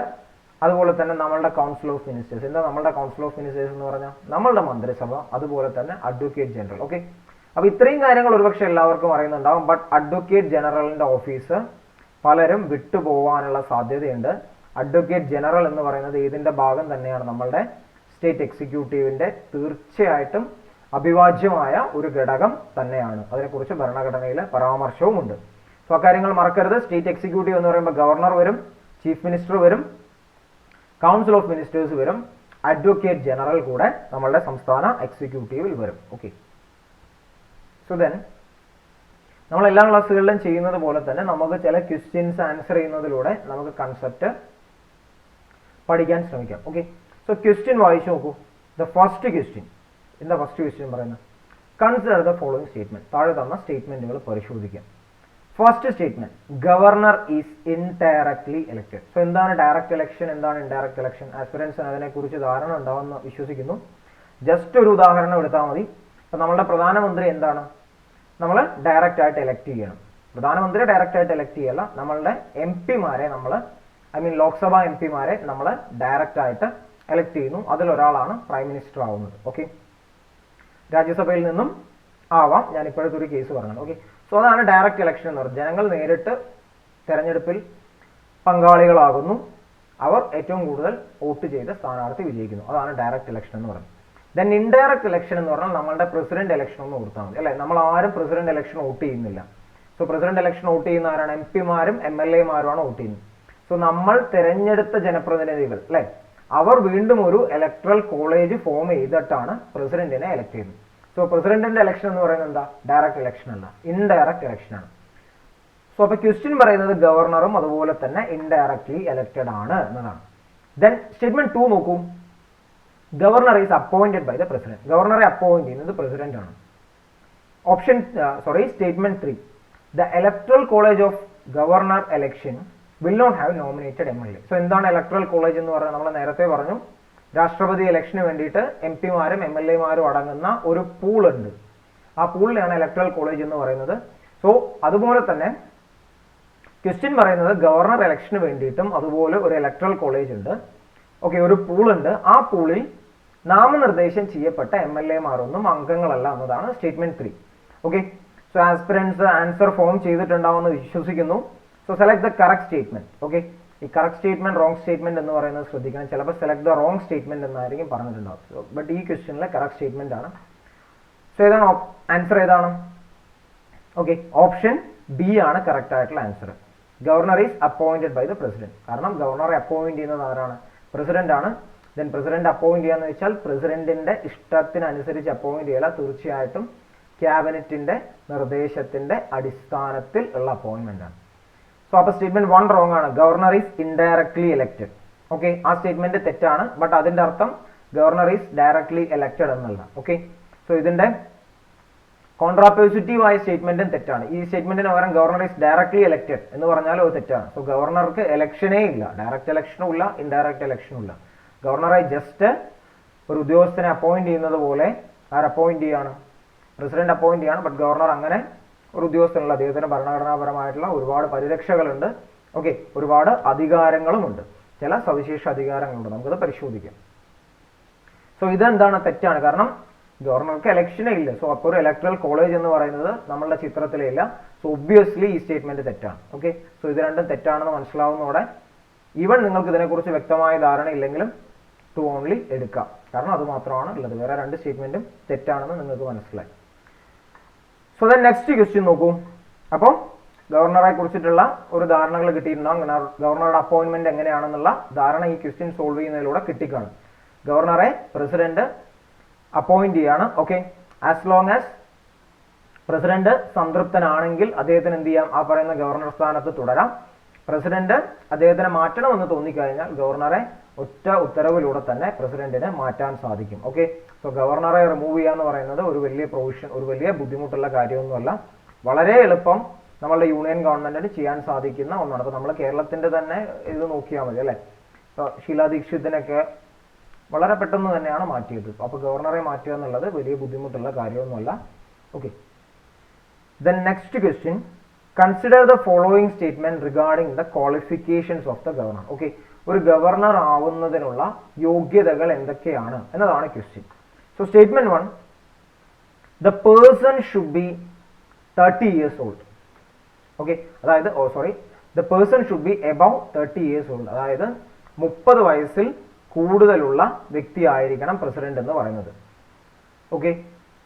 അതുപോലെ തന്നെ നമ്മളുടെ കൗൺസിൽ ഓഫ് മിനിസ്റ്റേഴ്സ്. എന്താ നമ്മളുടെ കൗൺസിൽ ഓഫ് മിനിസ്റ്റേഴ്സ് എന്ന് പറഞ്ഞാൽ നമ്മളുടെ മന്ത്രിസഭ, അതുപോലെ തന്നെ അഡ്വക്കേറ്റ് ജനറൽ. ഓക്കെ, അപ്പൊ ഇത്രയും കാര്യങ്ങൾ ഒരുപക്ഷെ എല്ലാവർക്കും അറിയുന്നുണ്ടാവും. ബട്ട് അഡ്വക്കേറ്റ് ജനറലിന്റെ ഓഫീസ് പലരും വിട്ടുപോകാനുള്ള സാധ്യതയുണ്ട്. അഡ്വക്കേറ്റ് ജനറൽ എന്ന് പറയുന്നത് ഏതിന്റെ ഭാഗം തന്നെയാണ്? നമ്മളുടെ സ്റ്റേറ്റ് എക്സിക്യൂട്ടീവിന്റെ തീർച്ചയായിട്ടും അവിഭാജ്യമായ ഒരു ഘടകം തന്നെയാണ്. അതിനെക്കുറിച്ച് ഭരണഘടനയിൽ പരാമർശവുമുണ്ട്. സോ അക്കാര്യങ്ങൾ മറക്കരുത്. സ്റ്റേറ്റ് എക്സിക്യൂട്ടീവ് എന്ന് പറയുമ്പോൾ ഗവർണർ വരും, ചീഫ് മിനിസ്റ്റർ വരും, കൗൺസിൽ ഓഫ് മിനിസ്റ്റേഴ്സ് വരും, അഡ്വക്കേറ്റ് ജനറൽ കൂടെ നമ്മളുടെ സംസ്ഥാന എക്സിക്യൂട്ടീവിൽ വരും. ഓക്കെ, സോ ദെൻ നമ്മൾ എല്ലാ ക്ലാസ്സുകളിലും ചെയ്യുന്നത് പോലെ തന്നെ നമുക്ക് ചില ക്വസ്റ്റ്യൻസ് ആൻസർ ചെയ്യുന്നതിലൂടെ നമുക്ക് കൺസെപ്റ്റ് പഠിക്കാൻ ശ്രമിക്കാം. ഓക്കെ, സോ ക്വസ്റ്റ്യൻ വായിച്ചു നോക്കൂ. ദ ഫസ്റ്റ് ക്വസ്റ്റ്യൻ, എന്താ ഫസ്റ്റ് ക്വസ്റ്റ്യൻ പറയുന്നത്? Consider the following statement. താഴെ തന്ന സ്റ്റേറ്റ്മെന്റുകൾ പരിശോധിക്കാം. First statement, governor is indirectly elected. So എന്താണ് ഡയറക്റ്റ് ഇലക്ഷൻ, എന്താണ് ഇൻഡയറക്റ്റ് ഇലക്ഷൻ? ആസ്പിറൻസിന് അതിനെക്കുറിച്ച് ധാരണ ഉണ്ടാവുമെന്ന് വിശ്വസിക്കുന്നു. ജസ്റ്റ് ഒരു ഉദാഹരണം എടുത്താൽ മതി. ഇപ്പൊ നമ്മളുടെ പ്രധാനമന്ത്രി എന്താണ്? നമ്മൾ ഡയറക്റ്റ് ആയിട്ട് എലക്ട് ചെയ്യണം. പ്രധാനമന്ത്രി ഡയറക്റ്റ് ആയിട്ട് എലക്ട് ചെയ്യല്ല, നമ്മളുടെ എം പിമാരെ ലോക്സഭ എം പിമാരെ നമ്മൾ ഡയറക്റ്റ് ആയിട്ട് എലക്ട് ചെയ്യുന്നു. അതിലൊരാളാണ് പ്രൈം മിനിസ്റ്റർ ആവുന്നത്. ഓക്കെ, രാജ്യസഭയിൽ നിന്നും ആവാം. ഞാൻ ഇപ്പോഴത്തെ ഒരു കേസ് പറഞ്ഞത്. ഓക്കെ, സോ അതാണ് ഡയറക്റ്റ് ഇലക്ഷൻ എന്ന് പറയുന്നത്. ജനങ്ങൾ നേരിട്ട് തെരഞ്ഞെടുപ്പിൽ പങ്കാളികളാകുന്നു. അവർ ഏറ്റവും കൂടുതൽ വോട്ട് ചെയ്ത് സ്ഥാനാർത്ഥി വിജയിക്കുന്നു. അതാണ് ഡയറക്റ്റ് ഇലക്ഷൻ എന്ന് പറയുന്നത്. ദെൻ ഇൻഡയറക്റ്റ് ഇലക്ഷൻ എന്ന് പറഞ്ഞാൽ നമ്മളുടെ പ്രസിഡന്റ് ഇലക്ഷൻ ഒന്ന് ഓർത്താൽ മതി, അല്ലെ? നമ്മൾ ആരും പ്രസിഡന്റ് ഇലക്ഷൻ വോട്ട് ചെയ്യുന്നില്ല. സോ പ്രസിഡന്റ് ഇലക്ഷൻ വോട്ട് ചെയ്യുന്ന ആരാണ്? എം പിമാരും എം എൽ എമാരുമാണ് വോട്ട് ചെയ്യുന്നത്. സോ നമ്മൾ തെരഞ്ഞെടുത്ത ജനപ്രതിനിധികൾ, അല്ലെ, അവർ വീണ്ടും ഒരു ഇലക്ട്രൽ കോളേജ് ഫോം ചെയ്തിട്ടാണ് പ്രസിഡന്റിനെ എലക്ട് ചെയ്യുന്നത്. സോ പ്രസിഡന്റിന്റെ ഇലക്ഷൻ എന്ന് പറയുന്നത് എന്താ? ഡയറക്റ്റ് ഇലക്ഷൻ അല്ല, ഇൻഡയറക്റ്റ് ഇലക്ഷൻ ആണ്. സോ അപ്പൊ ക്വസ്റ്റ്യൻ പറയുന്നത് ഗവർണറും അതുപോലെ തന്നെ ഇൻഡയറക്ട്ലി എലക്റ്റഡ് ആണ് എന്നതാണ്. ദെൻ സ്റ്റേറ്റ്മെന്റ് 2 നോക്കൂ. Governor is appointed by the president. ഗവർണറെ അപ്പോയിന്റ് ചെയ്യുന്നത് പ്രസിഡന്റ് ആണ്. Statement 3, the electoral college of governor election will not have nominated MLA. So എന്താണ് ഇലക്ട്രൽ കോളേജ് എന്ന് പറഞ്ഞാൽ? നമ്മൾ നേരത്തെ പറഞ്ഞു, രാഷ്ട്രപതി ഇലക്ഷന് വേണ്ടിയിട്ട് എം പിമാരും എം എൽ എമാരും അടങ്ങുന്ന ഒരു പൂൾ ഉണ്ട്. ആ പൂളിനെയാണ് ഇലക്ട്രൽ കോളേജ് എന്ന് പറയുന്നത്. സോ അതുപോലെ തന്നെ ക്വസ്റ്റ്യൻ പറയുന്നത് ഗവർണർ ഇലക്ഷന് വേണ്ടിയിട്ടും അതുപോലെ ഒരു ഇലക്ട്രൽ കോളേജ് ഉണ്ട്. ഓക്കെ, ഒരു പൂൾ ഉണ്ട്. ആ പൂളിൽ നാമനിർദ്ദേശം ചെയ്യപ്പെട്ട MLA-മാരൊന്നും അംഗങ്ങളല്ല എന്നതാണ് statement 3. Okay, so aspirants answer form ചെയ്തിട്ടുണ്ടാവുമെന്ന് വിശ്വസിക്കുന്നു. So select the correct statement. Okay, ഈ കറക്റ്റ് സ്റ്റേറ്റ്മെന്റ് റോങ് സ്റ്റേറ്റ്മെന്റ് എന്ന് പറയുന്നത് ശ്രദ്ധിക്കണം. ചിലപ്പോൾ സെലക്ട് ദ റോങ് സ്റ്റേറ്റ്മെന്റ് എന്നായിരിക്കും പറഞ്ഞിട്ടുണ്ടാവും. ബട്ട് ഈ ക്വസ്റ്റ്യനിലെ കറക്റ്റ് സ്റ്റേറ്റ്മെന്റ് ആണ്. സോ ഏതാണ് ആൻസർ? ഏതാണ്? ഓക്കെ, ഓപ്ഷൻ ബി ആണ് കറക്റ്റ് ആയിട്ടുള്ള answer. Governor is appointed by the president. കാരണം ഗവർണറെ അപ്പോയിന്റ് ചെയ്യുന്നത് ആരാണ്? പ്രസിഡന്റ് ആണ്. ദെൻ പ്രസിഡന്റ് അപ്പോയിന്റ് ചെയ്യാന്ന് വെച്ചാൽ പ്രസിഡന്റിന്റെ ഇഷ്ടത്തിനനുസരിച്ച് അപ്പോയിന്റ് ചെയ്യല, തീർച്ചയായിട്ടും ക്യാബിനറ്റിന്റെ നിർദ്ദേശത്തിന്റെ അടിസ്ഥാനത്തിൽ ഉള്ള അപ്പോയിന്റ്മെന്റ് ആണ്. സോ അപ്പൊ സ്റ്റേറ്റ്മെന്റ് 1 റോങ് ആണ്. Governor is indirectly elected. Okay, ആ സ്റ്റേറ്റ്മെന്റ് തെറ്റാണ്. ബട്ട് അതിന്റെ അർത്ഥം ഗവർണർ ഈസ് ഡയറക്ട്ലി എലക്റ്റഡ് എന്നല്ല. ഓക്കെ, സോ ഇതിന്റെ കോൺട്രാപോസിറ്റീവ് ആയ സ്റ്റേറ്റ്മെന്റും തെറ്റാണ്. ഈ സ്റ്റേറ്റ്മെന്റിന് പകരം ഗവർണർ ഈസ് ഡയറക്ട്ലി എലക്റ്റഡ് എന്ന് പറഞ്ഞാൽ അത് തെറ്റാണ്. സോ ഗവർണർക്ക് ഇലക്ഷനേ ഇല്ല, ഡയറക്റ്റ് ഇലക്ഷനും ഇല്ല, ഇൻഡയറക്റ്റ് ഇലക്ഷനും ഇല്ല. ഗവർണറെ ജസ്റ്റ് ഒരു ഉദ്യോഗസ്ഥനെ അപ്പോയിന്റ് ചെയ്യുന്നത് പോലെ അപ്പോയിന്റ് ചെയ്യാണ്, പ്രസിഡന്റ് അപ്പോയിന്റ് ചെയ്യാണ്. ബട്ട് ഗവർണർ അങ്ങനെ ഒരു ഉദ്യോഗസ്ഥനുള്ള, അദ്ദേഹത്തിന് ഭരണഘടനാപരമായിട്ടുള്ള ഒരുപാട് പരിരക്ഷകളുണ്ട്. ഓക്കെ, ഒരുപാട് അധികാരങ്ങളുമുണ്ട്, ചില സവിശേഷ അധികാരങ്ങളുണ്ട്. നമുക്കത് പരിശോധിക്കാം. സോ ഇതെന്താണ്? തെറ്റാണ്. കാരണം ഗവർണർക്ക് ഇലക്ഷനേ ഇല്ല. സോ അപ്പോൾ ഒരു ഇലക്ട്രൽ കോളേജ് എന്ന് പറയുന്നത് നമ്മളുടെ ചിത്രത്തിലേ ഇല്ല. സോ ഒബ്വിയസ്ലി ഈ സ്റ്റേറ്റ്മെന്റ് തെറ്റാണ്. ഓക്കെ, സോ ഇത് രണ്ടും തെറ്റാണെന്ന് മനസ്സിലാവുന്നതോടെ ഈവൻ നിങ്ങൾക്ക് ഇതിനെക്കുറിച്ച് വ്യക്തമായ ധാരണ ഇല്ലെങ്കിലും ടു ഓൺലി എടുക്കാം. കാരണം അത് മാത്രമാണ് ഉള്ളത്. വേറെ രണ്ട് സ്റ്റേറ്റ്മെന്റും തെറ്റാണെന്ന് നിങ്ങൾക്ക് മനസ്സിലായി. സോ ദെൻ നെക്സ്റ്റ് ക്വസ്റ്റ്യൻ നോക്കൂ. അപ്പോൾ ഗവർണറെ കുറിച്ചിട്ടുള്ള ഒരു ധാരണകൾ കിട്ടിയിട്ടുണ്ടാകും. ഗവർണറുടെ അപ്പോയിന്റ്മെന്റ് എങ്ങനെയാണെന്നുള്ള ധാരണ ഈ ക്വസ്റ്റ്യൻ സോൾവ് ചെയ്യുന്നതിലൂടെ കിട്ടിക്കാണും. ഗവർണറെ പ്രസിഡന്റ് അപ്പോയിന്റ് ചെയ്യാണ്. Okay, as long as president സംതൃപ്തനാണെങ്കിൽ അദ്ദേഹത്തിന് എന്ത് ചെയ്യാം? ആ പറയുന്ന ഗവർണർ സ്ഥാനത്ത് തുടരാം. പ്രസിഡന്റ് അദ്ദേഹത്തിനെ മാറ്റണമെന്ന് തോന്നിക്കഴിഞ്ഞാൽ ഗവർണറെ ഒറ്റ ഉത്തരവിലൂടെ തന്നെ പ്രസിഡന്റിനെ മാറ്റാൻ സാധിക്കും. ഓക്കെ, സോ ഗവർണറെ റിമൂവ് ചെയ്യാന്ന് പറയുന്നത് ഒരു വലിയ പ്രൊവിഷൻ, ഒരു വലിയ ബുദ്ധിമുട്ടുള്ള കാര്യമൊന്നുമല്ല. വളരെ എളുപ്പം നമ്മളുടെ യൂണിയൻ ഗവൺമെന്റിന് ചെയ്യാൻ സാധിക്കുന്ന ഒന്നാണ്. അപ്പൊ നമ്മൾ കേരളത്തിന്റെ തന്നെ ഇത് നോക്കിയാൽ മതി, അല്ലെ? ഷീലാ ദീക്ഷിതിനൊക്കെ വളരെ പെട്ടെന്ന് തന്നെയാണ് മാറ്റിയത്. അപ്പൊ ഗവർണറെ മാറ്റുക എന്നുള്ളത് വലിയ ബുദ്ധിമുട്ടുള്ള കാര്യമൊന്നുമല്ല. Okay, then next question, consider the following statement regarding the qualifications of the governor. Okay, ഒരു ഗവർണർ ആവുന്നതിനുള്ള യോഗ്യതകൾ എന്തൊക്കെയാണ് എന്നതാണ് question. So statement 1, the person should be 30 years old. ഓക്കെ, അതായത് the person should be above 30 years old. അതായത് 30 വയസ്സിൽ കൂടുതലുള്ള വ്യക്തി ആയിരിക്കണം പ്രസിഡന്റ് എന്ന് പറയുന്നത്. ഓക്കെ,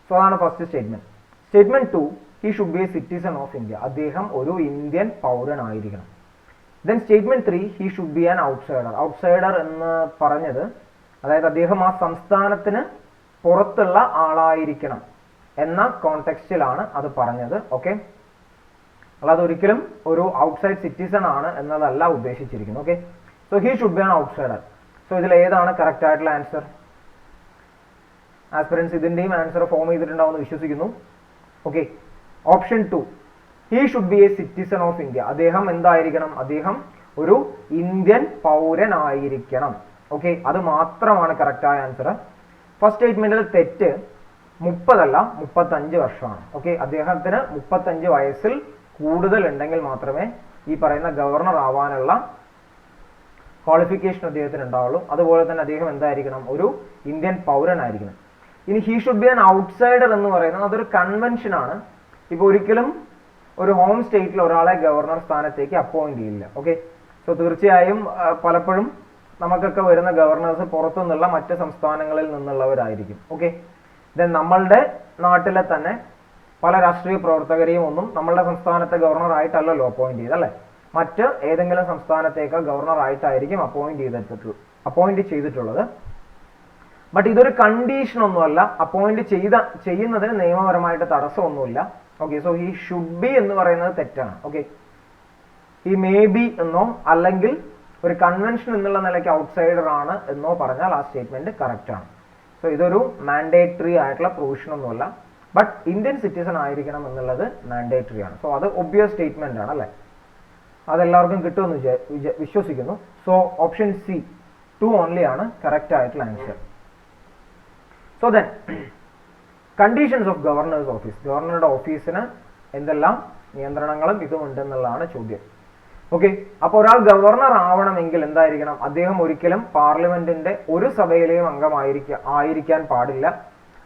സോ അതാണ് first statement. Statement 2, he should be a citizen of India. അദ്ദേഹം ഒരു ഇന്ത്യൻ പൗരനായിരിക്കണം. Then statement 3, he should be an outsider. Outsider എന്ന് പറഞ്ഞത് അതായത് അദ്ദേഹം ആ സംസ്ഥാനത്തിന് പുറത്തുള്ള ആളായിരിക്കണം എന്ന കോണ്ടെക്സ്റ്റിലാണ് അത് പറഞ്ഞത്. ഓക്കെ, അല്ലാതെ ഒരിക്കലും ഒരു ഔട്ട്സൈഡ് സിറ്റിസൺ ആണ് എന്നതല്ല ഉദ്ദേശിച്ചിരിക്കുന്നത്. Okay, so he should be an outsider. So ഇതിൽ ഏതാണ് കറക്റ്റ് ആയിട്ടുള്ള ആൻസർ? ആസ്പിറൻസ് ഇതിന്റെയും ആൻസർ ഫോം ചെയ്തിട്ടുണ്ടാവുമെന്ന് വിശ്വസിക്കുന്നു. Okay, option 2, he should be a citizen of India. അദ്ദേഹം എന്തായിരിക്കണം? അദ്ദേഹം ഒരു ഇന്ത്യൻ പൗരനായിരിക്കണം. ഓക്കെ, അത് മാത്രമാണ് കറക്റ്റായ ആൻസർ. ഫസ്റ്റ് സ്റ്റേറ്റ്മെന്റിൽ തെറ്റ് 30 അല്ല 35 വർഷമാണ്. ഓക്കെ, അദ്ദേഹത്തിന് 35 വയസ്സിൽ കൂടുതൽ ഉണ്ടെങ്കിൽ മാത്രമേ ഈ പറയുന്ന ഗവർണർ ആവാനുള്ള ക്വാളിഫിക്കേഷൻ അദ്ദേഹത്തിന് ഉണ്ടാവുള്ളൂ. അതുപോലെ തന്നെ അദ്ദേഹം എന്തായിരിക്കണം? ഒരു ഇന്ത്യൻ പൗരനായിരിക്കണം. ഇനി he should be an outsider എന്ന് പറയുന്നത് അതൊരു കൺവെൻഷൻ ആണ്. ഇപ്പൊ ഒരിക്കലും ഒരു ഹോം സ്റ്റേറ്റിൽ ഒരാളെ ഗവർണർ സ്ഥാനത്തേക്ക് അപ്പോയിന്റ് ചെയ്യില്ല. ഓക്കെ, സോ തീർച്ചയായും പലപ്പോഴും നമുക്കൊക്കെ വരുന്ന ഗവർണേഴ്സ് പുറത്തുനിന്നുള്ള മറ്റ് സംസ്ഥാനങ്ങളിൽ നിന്നുള്ളവരായിരിക്കും. ഓക്കെ, ദെൻ നമ്മളുടെ നാട്ടിലെ തന്നെ പല രാഷ്ട്രീയ പ്രവർത്തകരെയും ഒന്നും നമ്മളുടെ സംസ്ഥാനത്തെ ഗവർണർ ആയിട്ടല്ലല്ലോ അപ്പോയിന്റ് ചെയ്ത്, അല്ലെ? മറ്റ് ഏതെങ്കിലും സംസ്ഥാനത്തേക്ക് ഗവർണർ ആയിട്ടായിരിക്കും അപ്പോയിന്റ് ചെയ്തിട്ടുള്ളത്. ബട്ട് ഇതൊരു കണ്ടീഷൻ ഒന്നുമല്ല. അപ്പോയിന്റ് ചെയ്യുന്നതിന് നിയമപരമായിട്ട് തടസ്സമൊന്നുമില്ല. Okay, so he should be എന്ന് പറയുന്നത് തെറ്റാണ്. ഓക്കെ, ഹി മേ ബി എന്നോ അല്ലെങ്കിൽ ഒരു കൺവെൻഷൻ എന്നുള്ള നിലയ്ക്ക് ഔട്ട്സൈഡർ ആണ് എന്നോ പറഞ്ഞാൽ ആ സ്റ്റേറ്റ്മെന്റ് കറക്റ്റ് ആണ്. സോ ഇതൊരു മാൻഡേറ്ററി ആയിട്ടുള്ള പ്രൊവിഷൻ ഒന്നുമല്ല. ബട്ട് ഇന്ത്യൻ സിറ്റിസൺ ആയിരിക്കണം എന്നുള്ളത് മാൻഡേറ്ററി ആണ്. സോ അത് ഒബ്വിയസ് സ്റ്റേറ്റ്മെന്റ് ആണ്, അല്ലെ? അതെല്ലാവർക്കും കിട്ടുമെന്ന് വിശ്വസിക്കുന്നു. സോ ഓപ്ഷൻ സി 2 ഓൺലി ആണ് കറക്റ്റ് ആയിട്ടുള്ള answer. So then conditions of governor's office. ഗവർണറുടെ ഓഫീസിന് എന്തെല്ലാം നിയന്ത്രണങ്ങളും ഇതും ഉണ്ടെന്നുള്ളതാണ് ചോദ്യം. ഓക്കെ, അപ്പോൾ ഒരാൾ ഗവർണർ ആവണമെങ്കിൽ എന്തായിരിക്കണം? അദ്ദേഹം ഒരിക്കലും പാർലമെന്റിന്റെ ഒരു സഭയിലെയും ആയിരിക്കാൻ പാടില്ല.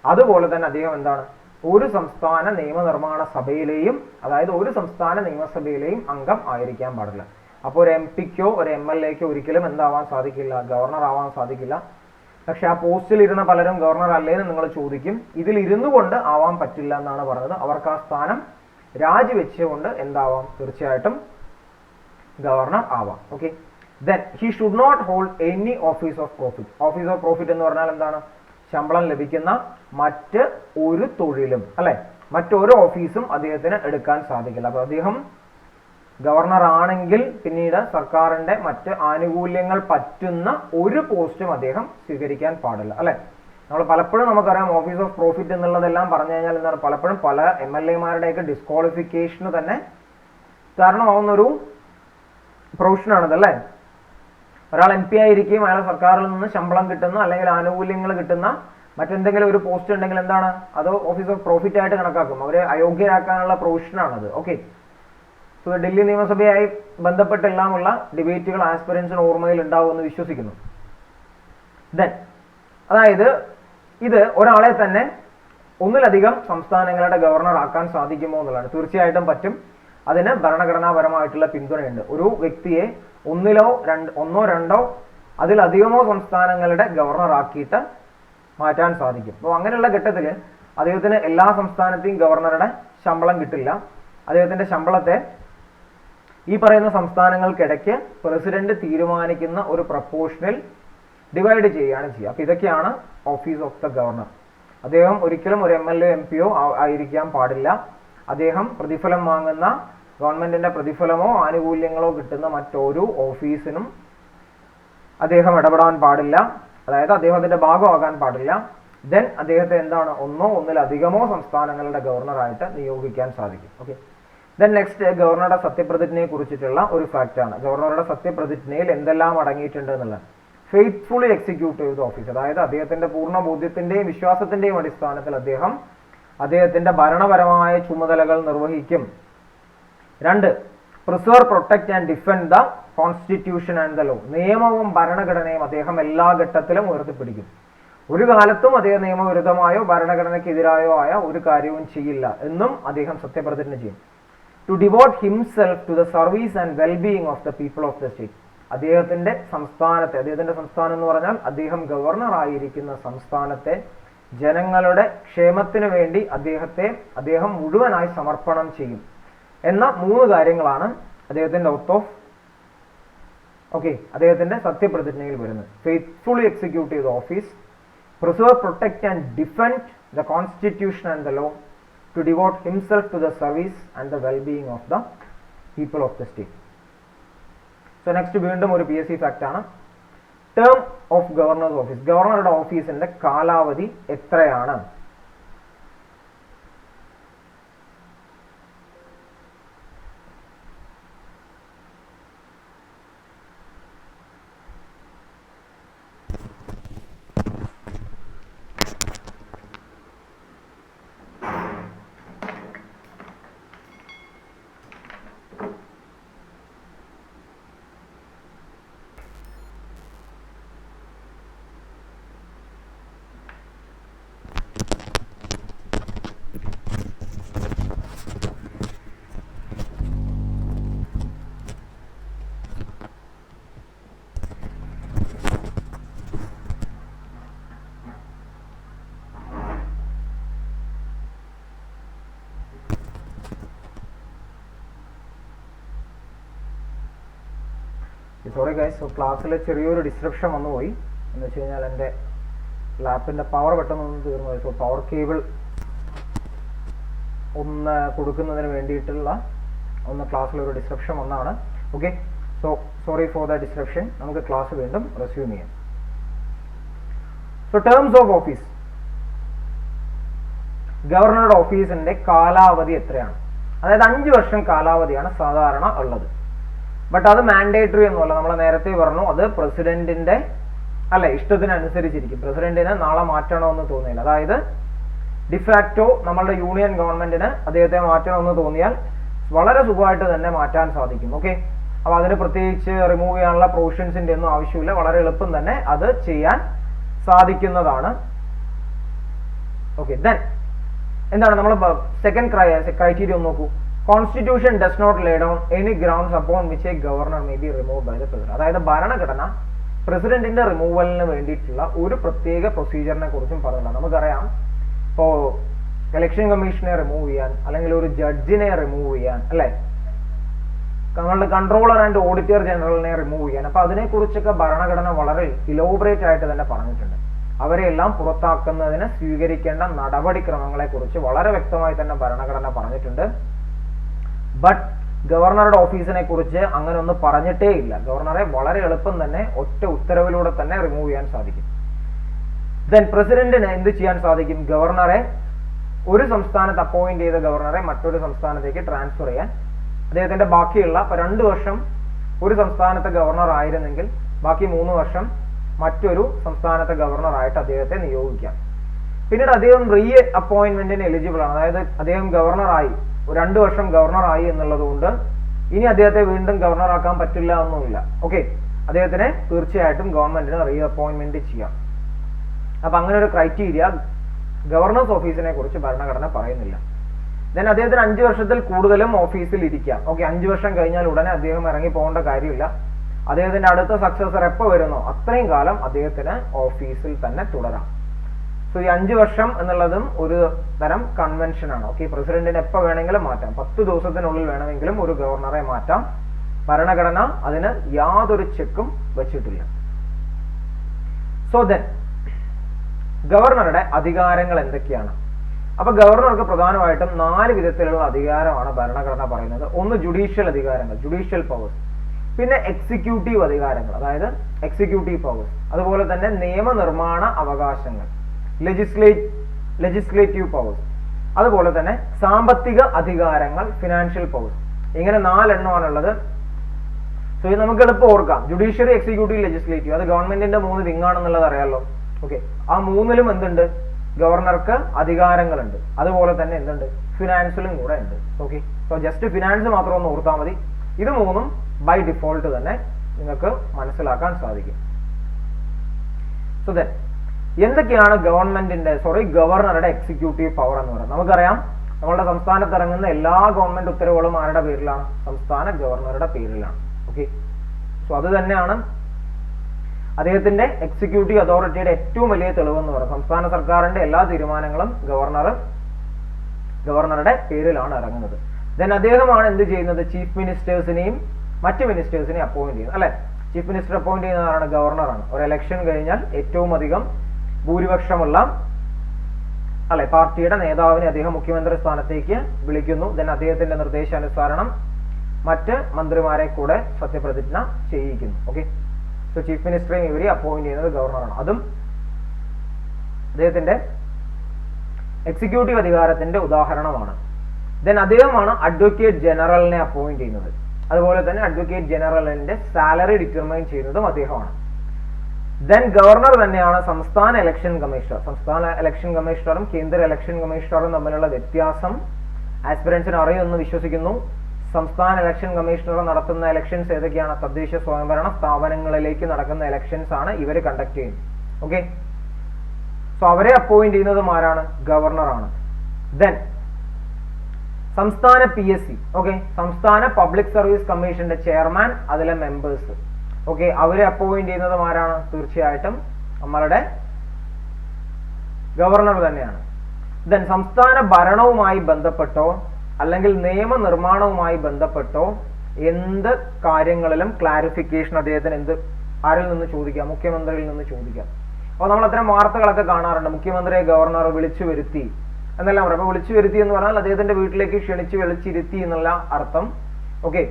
അതുപോലെ തന്നെ അദ്ദേഹം എന്താണ്? ഒരു സംസ്ഥാന നിയമനിർമ്മാണ സഭയിലെയും, അതായത് ഒരു സംസ്ഥാന നിയമസഭയിലെയും അംഗം ആയിരിക്കാൻ പാടില്ല. അപ്പോൾ ഒരു MP-ക്കോ ഒരു MLA-ക്കോ ഒരിക്കലും എന്താവാൻ സാധിക്കില്ല? ഗവർണർ ആവാൻ സാധിക്കില്ല. പക്ഷെ ആ പോസ്റ്റിൽ ഇരുന്ന പലരും ഗവർണർ അല്ലേന്ന് നിങ്ങൾ ചോദിക്കും. ഇതിൽ ഇരുന്നു കൊണ്ട് ആവാൻ പറ്റില്ല എന്നാണ് പറഞ്ഞത്. അവർക്ക് ആ സ്ഥാനം രാജിവെച്ചുകൊണ്ട് എന്താവാം? തീർച്ചയായിട്ടും ഗവർണർ ആവാം. Okay, then he should not hold any office of profit. Office of profit എന്ന് പറഞ്ഞാൽ എന്താണ്? ശമ്പളം ലഭിക്കുന്ന മറ്റ് ഒരു തൊഴിലും, അല്ലെ? മറ്റൊരു ഓഫീസും അദ്ദേഹത്തിന് എടുക്കാൻ സാധിക്കില്ല. അപ്പൊ അദ്ദേഹം ഗവർണർ ആണെങ്കിൽ പിന്നീട് സർക്കാരിന്റെ മറ്റ് ആനുകൂല്യങ്ങൾ പറ്റുന്ന ഒരു പോസ്റ്റും അദ്ദേഹം സ്വീകരിക്കാൻ പാടില്ല, അല്ലെ? നമ്മൾ പലപ്പോഴും നമുക്കറിയാം ഓഫീസ് ഓഫ് പ്രോഫിറ്റ് എന്നുള്ളതെല്ലാം പറഞ്ഞു കഴിഞ്ഞാൽ എന്താണ്? പലപ്പോഴും പല MLA-മാരുടെയൊക്കെ ഡിസ്ക്വാളിഫിക്കേഷന് തന്നെ കാരണമാവുന്നൊരു പ്രൊവിഷനാണിത്, അല്ലേ? ഒരാൾ MP ആയിരിക്കും, അയാൾ സർക്കാരിൽ നിന്ന് ശമ്പളം കിട്ടുന്ന അല്ലെങ്കിൽ ആനുകൂല്യങ്ങൾ കിട്ടുന്ന മറ്റെന്തെങ്കിലും ഒരു പോസ്റ്റ് ഉണ്ടെങ്കിൽ എന്താണ്? അത് ഓഫീസ് ഓഫ് പ്രോഫിറ്റ് ആയിട്ട് കണക്കാക്കും. അവരെ അയോഗ്യരാക്കാനുള്ള പ്രൊവിഷനാണത്. ഓക്കെ, സോ ഡൽഹി നിയമസഭയായി ബന്ധപ്പെട്ടെല്ലാമുള്ള ഡിബേറ്റുകൾ ആസ്പിറൻസിന് ഓർമ്മയിൽ ഉണ്ടാവുമെന്ന് വിശ്വസിക്കുന്നു. ദെൻ അതായത് ഇത് ഒരാളെ തന്നെ ഒന്നിലധികം സംസ്ഥാനങ്ങളുടെ ഗവർണർ ആക്കാൻ സാധിക്കുമോ എന്നുള്ളതാണ്. തീർച്ചയായിട്ടും പറ്റും. അതിന് ഭരണഘടനാപരമായിട്ടുള്ള പിന്തുണയുണ്ട്. ഒരു വ്യക്തിയെ ഒന്നോ രണ്ടോ അതിലധികമോ സംസ്ഥാനങ്ങളുടെ ഗവർണർ ആക്കിയിട്ട് മാറ്റാൻ സാധിക്കും. അപ്പോൾ അങ്ങനെയുള്ള ഘട്ടത്തിൽ അദ്ദേഹത്തിന് എല്ലാ സംസ്ഥാനത്തെയും ഗവർണറുടെ ശമ്പളം കിട്ടില്ല. അദ്ദേഹത്തിന്റെ ശമ്പളത്തെ ഈ പറയുന്ന സംസ്ഥാനങ്ങൾക്കിടയ്ക്ക് പ്രസിഡന്റ് തീരുമാനിക്കുന്ന ഒരു പ്രപ്പോർഷനിൽ ഡിവൈഡ് ചെയ്യുകയാണ് ചെയ്യുക. അപ്പൊ ഇതൊക്കെയാണ് ഓഫീസ് ഓഫ് ദ ഗവർണർ. അദ്ദേഹം ഒരിക്കലും ഒരു MLA MP-യോ ആയിരിക്കാൻ പാടില്ല. അദ്ദേഹം പ്രതിഫലം വാങ്ങുന്ന ഗവൺമെന്റിന്റെ പ്രതിഫലമോ ആനുകൂല്യങ്ങളോ കിട്ടുന്ന മറ്റൊരു ഓഫീസിനും അദ്ദേഹം ഇടപെടാൻ പാടില്ല. അതായത് അദ്ദേഹത്തിന്റെ ഭാഗമാകാൻ പാടില്ല. ദെൻ അദ്ദേഹത്തെ എന്താണ്? ഒന്നിലധികമോ സംസ്ഥാനങ്ങളുടെ ഗവർണറായിട്ട് നിയോഗിക്കാൻ സാധിക്കും. ഓക്കെ, ദെൻ നെക്സ്റ്റ് ഗവർണറുടെ സത്യപ്രതിജ്ഞയെ കുറിച്ചിട്ടുള്ള ഒരു ഫാക്റ്റ് ആണ്. ഗവർണറുടെ സത്യപ്രതിജ്ഞയിൽ എന്തെല്ലാം അടങ്ങിയിട്ടുണ്ട് എന്നുള്ളത്. ഫെയ്ത്ത്ഫുള്ളി എക്സിക്യൂട്ട് ചെയ്ത ഓഫീസ്, അതായത് അദ്ദേഹത്തിന്റെ പൂർണ്ണ ബോധ്യത്തിന്റെയും വിശ്വാസത്തിന്റെയും അടിസ്ഥാനത്തിൽ അദ്ദേഹം അദ്ദേഹത്തിന്റെ ഭരണപരമായ ചുമതലകൾ നിർവഹിക്കും. 2, preserve, protect and defend the constitution and the law. നിയമവും ഭരണഘടനയും അദ്ദേഹം എല്ലാ ഘട്ടത്തിലും ഉയർത്തിപ്പിടിക്കും. ഒരു കാലത്തും അദ്ദേഹം നിയമവിരുദ്ധമായോ ഭരണഘടനയ്ക്കെതിരായോ ആയ ഒരു കാര്യവും ചെയ്യില്ല എന്നും അദ്ദേഹം സത്യപ്രതിജ്ഞ ചെയ്യും. To devote himself to the service and wellbeing of the people of the state. അദ്ദേഹത്തിന്റെ സംസ്ഥാനം എന്ന് പറഞ്ഞാൽ അദ്ദേഹം ഗവർണർ ആയിരിക്കുന്ന സംസ്ഥാനത്തെ ജനങ്ങളുടെ ക്ഷേമത്തിന് വേണ്ടി അദ്ദേഹം മുഴുവനായി സമർപ്പണം ചെയ്യും എന്ന 3 കാര്യങ്ങളാണ് അദ്ദേഹത്തിന്റെ അദ്ദേഹത്തിന്റെ സത്യപ്രതിജ്ഞയിൽ വരുന്നത്. Faithfully execute the office, preserve, protect and defend the constitution and the law, to devote himself to the service and the well-being of the people of the state. So next വീണ്ടും ഒരു PSC fact ആണ്. Term of governor's office. ഗവർണറുടെ ഓഫീസിന്റെ കാലാവധി എത്രയാണ്? Sorry guys, so ക്ലാസ്സിൽ ചെറിയൊരു disruption വന്നുപോയി. എന്ന് വെച്ച് കഴിഞ്ഞാൽ എൻ്റെ ലാപ്പിൻ്റെ പവർ പെട്ടെന്ന് തീർന്നു പോയി. സോ പവർ കേബിൾ ഒന്ന് കൊടുക്കുന്നതിന് വേണ്ടിയിട്ടുള്ള ക്ലാസ്സിലൊരു ഡിസ്ട്രപ്ഷൻ വന്നതാണ്. Okay, so sorry for the disruption. നമുക്ക് ക്ലാസ് വീണ്ടും റെസ്യൂം ചെയ്യാം. സോ ടേംസ് ഓഫ് ഓഫീസ്, ഗവർണറുടെ ഓഫീസിന്റെ കാലാവധി എത്രയാണ്? അതായത് 5 വർഷം കാലാവധിയാണ് സാധാരണ ഉള്ളത്. ബട്ട് അത് മാൻഡേറ്ററി ഒന്നുമല്ല. നമ്മൾ നേരത്തെ പറഞ്ഞു അത് പ്രസിഡന്റിന്റെ ഇഷ്ടത്തിനനുസരിച്ചിരിക്കും. പ്രസിഡന്റിന് നാളെ മാറ്റണമെന്ന് തോന്നിയില്ല. അതായത് ഡിഫാക്റ്റോ നമ്മളുടെ യൂണിയൻ ഗവൺമെന്റിന് അദ്ദേഹത്തെ മാറ്റണമെന്ന് തോന്നിയാൽ വളരെ സുഖമായിട്ട് തന്നെ മാറ്റാൻ സാധിക്കും. ഓക്കെ, അപ്പൊ അതിന് പ്രത്യേകിച്ച് റിമൂവ് ചെയ്യാനുള്ള പ്രൊവിഷൻസിന്റെ ഒന്നും ആവശ്യമില്ല. വളരെ എളുപ്പം തന്നെ അത് ചെയ്യാൻ സാധിക്കുന്നതാണ്. ഓക്കെ, ദെൻ എന്താണ് നമ്മൾ സെക്കൻഡ് ക്രൈറ്റീരിയ ഒന്ന് നോക്കൂ. Constitution does not lay down any grounds upon which a governor may be removed by the president. അതായത് ഭരണഘടന പ്രസിഡന്റിന്റെ റിമൂവലിന് വേണ്ടിയിട്ടുള്ള ഒരു പ്രത്യേക പ്രൊസീജിയറിനെ കുറിച്ചും പറഞ്ഞില്ല. നമുക്കറിയാം, ഇപ്പോൾ ഇലക്ഷൻ കമ്മീഷനെ റിമൂവ് ചെയ്യാൻ അല്ലെങ്കിൽ ഒരു ജഡ്ജിനെ റിമൂവ് ചെയ്യാൻ, അല്ലെ, നമ്മളുടെ കൺട്രോളർ ആൻഡ് ഓഡിറ്റർ ജനറലിനെ റിമൂവ് ചെയ്യാൻ, അപ്പൊ അതിനെക്കുറിച്ചൊക്കെ ഭരണഘടന വളരെ ഇലോബറേറ്റ് ആയിട്ട് തന്നെ പറഞ്ഞിട്ടുണ്ട്. അവരെല്ലാം പുറത്താക്കുന്നതിന് സ്വീകരിക്കേണ്ട നടപടിക്രമങ്ങളെ കുറിച്ച് വളരെ വ്യക്തമായി തന്നെ ഭരണഘടന പറഞ്ഞിട്ടുണ്ട്. ബട്ട് ഗവർണറുടെ ഓഫീസിനെ കുറിച്ച് അങ്ങനെ ഒന്നും പറഞ്ഞിട്ടേ ഇല്ല. ഗവർണറെ വളരെ എളുപ്പം തന്നെ ഒറ്റ ഉത്തരവിലൂടെ തന്നെ റിമൂവ് ചെയ്യാൻ സാധിക്കും. ദെൻ പ്രസിഡന്റിന് എന്ത് ചെയ്യാൻ സാധിക്കും? ഗവർണറെ, ഒരു സംസ്ഥാനത്ത് അപ്പോയിന്റ് ചെയ്ത ഗവർണറെ മറ്റൊരു സംസ്ഥാനത്തേക്ക് ട്രാൻസ്ഫർ ചെയ്യാൻ, അദ്ദേഹത്തിന്റെ ബാക്കിയുള്ള 2 വർഷം ഒരു സംസ്ഥാനത്തെ ഗവർണർ ആയിരുന്നെങ്കിൽ ബാക്കി 3 വർഷം മറ്റൊരു സംസ്ഥാനത്തെ ഗവർണർ ആയിട്ട് അദ്ദേഹത്തെ നിയോഗിക്കാം. പിന്നീട് അദ്ദേഹം റീ അപ്പോയിന്റ്മെന്റിന് എലിജിബിൾ ആണ്. അതായത് അദ്ദേഹം ഗവർണറായി 2 വർഷം ഗവർണറായി എന്നുള്ളത് കൊണ്ട് ഇനി അദ്ദേഹത്തെ വീണ്ടും ഗവർണർ ആക്കാൻ പറ്റില്ല ഒന്നുമില്ല. ഓക്കെ, അദ്ദേഹത്തിനെ തീർച്ചയായിട്ടും ഗവൺമെന്റിന് റീ അപ്പോയിന്റ്മെന്റ് ചെയ്യാം. അപ്പൊ അങ്ങനെ ഒരു ക്രൈറ്റീരിയ ഗവർണേഴ്സ് ഓഫീസിനെ കുറിച്ച് ഭരണഘടന പറയുന്നില്ല. ദെൻ അദ്ദേഹത്തിന് 5 വർഷത്തിൽ കൂടുതലും ഓഫീസിൽ ഇരിക്കാം. ഓക്കെ, 5 വർഷം കഴിഞ്ഞാൽ ഉടനെ അദ്ദേഹം ഇറങ്ങി പോകേണ്ട കാര്യമില്ല. അദ്ദേഹത്തിന്റെ അടുത്ത സക്സസർ എപ്പോൾ വരുന്നോ അത്രയും കാലം അദ്ദേഹത്തിന് ഓഫീസിൽ തന്നെ തുടരാം. സോ ഈ 5 വർഷം എന്നുള്ളതും ഒരു തരം കൺവെൻഷൻ ആണ്. ഓക്കെ, പ്രസിഡന്റിന് എപ്പോൾ വേണമെങ്കിലും മാറ്റാം. 10 ദിവസത്തിനുള്ളിൽ വേണമെങ്കിലും ഒരു ഗവർണറെ മാറ്റാം. ഭരണഘടന അതിന് യാതൊരു ചെക്കും വെച്ചിട്ടില്ല. സോ ദെൻ ഗവർണറുടെ അധികാരങ്ങൾ എന്തൊക്കെയാണ്? അപ്പൊ ഗവർണർക്ക് പ്രധാനമായിട്ടും 4 വിധത്തിലുള്ള അധികാരമാണ് ഭരണഘടന പറയുന്നത്. ഒന്ന് ജുഡീഷ്യൽ അധികാരങ്ങൾ, ജുഡീഷ്യൽ പവേഴ്സ്. പിന്നെ എക്സിക്യൂട്ടീവ് അധികാരങ്ങൾ, അതായത് എക്സിക്യൂട്ടീവ് പവേഴ്സ്. അതുപോലെ തന്നെ നിയമനിർമ്മാണ അവകാശങ്ങൾ, ലെജിസ്ലേറ്റീവ് പവേഴ്സ്. അതുപോലെ തന്നെ സാമ്പത്തിക അധികാരങ്ങൾ, ഫിനാൻഷ്യൽ പവേഴ്സ്. ഇങ്ങനെ 4 എണ്ണമാണുള്ളത്. സോ ഇത് നമുക്ക് എളുപ്പം ഓർക്കാം. Judiciary, executive, legislative. അത് ഗവൺമെന്റിന്റെ 3 വിങ്ങാണെന്നുള്ളത് അറിയാലോ. ഓക്കെ, ആ 3ലും എന്തുണ്ട്? ഗവർണർക്ക് അധികാരങ്ങളുണ്ട്. അതുപോലെ തന്നെ എന്തുണ്ട്? ഫിനാൻസിലും കൂടെ ഉണ്ട്. ഓക്കെ, സോ ജസ്റ്റ് ഫിനാൻസ് മാത്രം ഒന്ന് ഓർത്താൽ മതി. ഇത് 3ഉം ബൈ ഡിഫോൾട്ട് തന്നെ നിങ്ങൾക്ക് മനസ്സിലാക്കാൻ സാധിക്കും. സോ ദെൻ എന്തൊക്കെയാണ് ഗവൺറുടെ എക്സിക്യൂട്ടീവ് പവർ എന്ന് പറയുന്നത്? നമുക്കറിയാം, നമ്മളുടെ സംസ്ഥാനത്ത് ഇറങ്ങുന്ന എല്ലാ ഗവൺമെന്റ് ഉത്തരവുകളും ആരുടെ പേരിലാണ്? സംസ്ഥാന ഗവർണറുടെ പേരിലാണ്. ഓക്കെ, സോ അത് തന്നെയാണ് അദ്ദേഹത്തിന്റെ എക്സിക്യൂട്ടീവ് അതോറിറ്റിയുടെ ഏറ്റവും വലിയ തെളിവെന്ന് പറയുന്നത്. സംസ്ഥാന സർക്കാരിന്റെ എല്ലാ തീരുമാനങ്ങളും ഗവർണറുടെ പേരിലാണ് ഇറങ്ങുന്നത്. ദെൻ അദ്ദേഹമാണ് എന്ത് ചെയ്യുന്നത്? ചീഫ് മിനിസ്റ്റേഴ്സിനെയും മറ്റ് മിനിസ്റ്റേഴ്സിനെയും അപ്പോയിന്റ് ചെയ്യുന്നത്, അല്ലെ? ചീഫ് മിനിസ്റ്റർ അപ്പോയിന്റ് ചെയ്യുന്നതാണ് ഗവർണറാണ്. ഒരു ഇലക്ഷൻ കഴിഞ്ഞാൽ ഏറ്റവും അധികം ഭൂരിപക്ഷമുള്ള അല്ലെ പാർട്ടിയുടെ നേതാവിനെ അദ്ദേഹം മുഖ്യമന്ത്രി സ്ഥാനത്തേക്ക് വിളിക്കുന്നു. ദെൻ അദ്ദേഹത്തിന്റെ നിർദ്ദേശാനുസരണം മറ്റ് മന്ത്രിമാരെ കൂടെ സത്യപ്രതിജ്ഞ ചെയ്യിക്കുന്നു. ഓക്കെ, സോ ചീഫ് മിനിസ്റ്ററെയും ഇവരെ അപ്പോയിന്റ് ചെയ്യുന്നത് ഗവർണറാണ്. അതും അദ്ദേഹത്തിന്റെ എക്സിക്യൂട്ടീവ് അധികാരത്തിന്റെ ഉദാഹരണമാണ്. ദെൻ അദ്ദേഹമാണ് അഡ്വക്കേറ്റ് ജനറലിനെ അപ്പോയിന്റ് ചെയ്യുന്നത്. അതുപോലെ തന്നെ അഡ്വക്കേറ്റ് ജനറലിന്റെ സാലറി ഡിറ്റർമൈൻ ചെയ്യുന്നതും അദ്ദേഹമാണ്. ദെൻ ഗവർണർ തന്നെയാണ് സംസ്ഥാന ഇലക്ഷൻ കമ്മീഷണർ. സംസ്ഥാന ഇലക്ഷൻ കമ്മീഷണറും കേന്ദ്ര ഇലക്ഷൻ കമ്മീഷണറും തമ്മിലുള്ള വ്യത്യാസം ആസ്പിറൻസിന് അറിയുമെന്ന് വിശ്വസിക്കുന്നു. സംസ്ഥാന ഇലക്ഷൻ കമ്മീഷണർ നടത്തുന്ന ഇലക്ഷൻസ് ഏതൊക്കെയാണ്? തദ്ദേശ സ്വയംഭരണ സ്ഥാപനങ്ങളിലേക്ക് നടക്കുന്ന ഇലക്ഷൻസ് ആണ് ഇവർ കണ്ടക്ട് ചെയ്യുന്നത്. ഓക്കെ, സോ അവരെ അപ്പോയിന്റ് ചെയ്യുന്നതും ആരാണ്? ഗവർണറാണ്. ദെൻ സംസ്ഥാന PSC, ഓക്കെ, സംസ്ഥാന പബ്ലിക് സർവീസ് കമ്മീഷന്റെ ചെയർമാൻ, അതിലെ മെമ്പേഴ്സ്, ഓക്കെ, അവരെ അപ്പോയിന്റ് ചെയ്യുന്നതും ആരാണ്? തീർച്ചയായിട്ടും നമ്മളുടെ ഗവർണർ തന്നെയാണ്. ദെൻ സംസ്ഥാന ഭരണവുമായി ബന്ധപ്പെട്ടോ അല്ലെങ്കിൽ നിയമനിർമ്മാണവുമായി ബന്ധപ്പെട്ടോ എന്ത് കാര്യങ്ങളിലും ക്ലാരിഫിക്കേഷൻ അദ്ദേഹത്തിന് ആരിൽ നിന്ന് ചോദിക്കാം? മുഖ്യമന്ത്രിയിൽ നിന്ന് ചോദിക്കാം. അപ്പോൾ നമ്മൾ അത്തരം വാർത്തകളൊക്കെ കാണാറുണ്ട്. മുഖ്യമന്ത്രിയെ ഗവർണർ വിളിച്ചു വരുത്തി എന്നെല്ലാം പറയും. അപ്പോൾ വിളിച്ചു വരുത്തി എന്ന് പറഞ്ഞാൽ അദ്ദേഹത്തിന്റെ വീട്ടിലേക്ക് ക്ഷണിച്ച് വിളിച്ചിരുത്തി എന്നുള്ള അർത്ഥം. ഓക്കെ,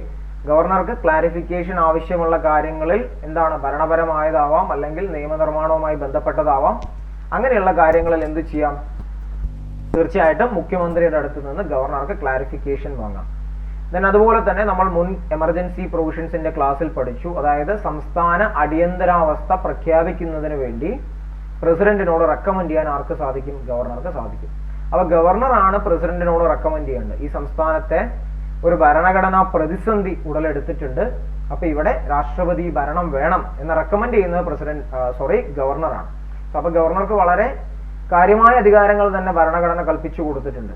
ഗവർണർക്ക് ക്ലാരിഫിക്കേഷൻ ആവശ്യമുള്ള കാര്യങ്ങളിൽ എന്താണ്? ഭരണപരമായതാവാം അല്ലെങ്കിൽ നിയമനിർമ്മാണവുമായി ബന്ധപ്പെട്ടതാവാം. അങ്ങനെയുള്ള കാര്യങ്ങളിൽ എന്ത് ചെയ്യാം? തീർച്ചയായിട്ടും മുഖ്യമന്ത്രിയുടെ അടുത്ത് നിന്ന് ഗവർണർക്ക് ക്ലാരിഫിക്കേഷൻ വാങ്ങാം. ദെൻ അതുപോലെ തന്നെ നമ്മൾ മുൻ എമർജൻസി പ്രൊവിഷൻസിന്റെ ക്ലാസ്സിൽ പഠിച്ചു. അതായത് സംസ്ഥാന അടിയന്തരാവസ്ഥ പ്രഖ്യാപിക്കുന്നതിന് വേണ്ടി പ്രസിഡന്റിനോട് റെക്കമെൻഡ് ചെയ്യാൻ ആർക്ക് സാധിക്കും? ഗവർണർക്ക് സാധിക്കും. അപ്പൊ ഗവർണറാണ് പ്രസിഡന്റിനോട് റെക്കമെൻഡ് ചെയ്യേണ്ടത്. ഈ സംസ്ഥാനത്തെ ഒരു ഭരണഘടനാ പ്രതിസന്ധി ഉടലെടുത്തിട്ടുണ്ട്, അപ്പൊ ഇവിടെ രാഷ്ട്രപതി ഭരണം വേണം എന്ന് റെക്കമെൻഡ് ചെയ്യുന്നത് ഗവർണറാണ്. അപ്പൊ ഗവർണർക്ക് വളരെ കാര്യമായ അധികാരങ്ങൾ തന്നെ ഭരണഘടന കൽപ്പിച്ചു കൊടുത്തിട്ടുണ്ട്.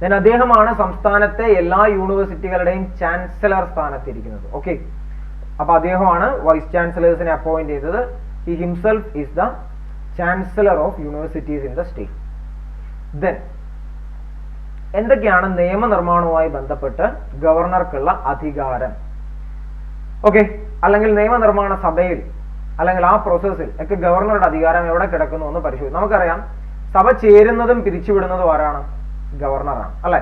ദെൻ അദ്ദേഹമാണ് സംസ്ഥാനത്തെ എല്ലാ യൂണിവേഴ്സിറ്റികളുടെയും ചാൻസലർ സ്ഥാനത്തിരിക്കുന്നത്. ഓക്കെ, അപ്പൊ അദ്ദേഹമാണ് വൈസ് ചാൻസലേഴ്സിനെ അപ്പോയിന്റ് ചെയ്തത്. He himself is the chancellor of universities in the state. Then എന്തൊക്കെയാണ് നിയമനിർമ്മാണവുമായി ബന്ധപ്പെട്ട് ഗവർണർക്കുള്ള അധികാരം? ഓക്കെ, അല്ലെങ്കിൽ നിയമനിർമ്മാണ സഭയിൽ അല്ലെങ്കിൽ ആ പ്രോസസ്സിൽ ഒക്കെ ഗവർണറുടെ അധികാരം എവിടെ കിടക്കുന്നു എന്ന് പരിശോധിക്കും. നമുക്കറിയാം, സഭ ചേരുന്നതും പിരിച്ചുവിടുന്നതും ആരാണ്? ഗവർണറാണ്, അല്ലെ?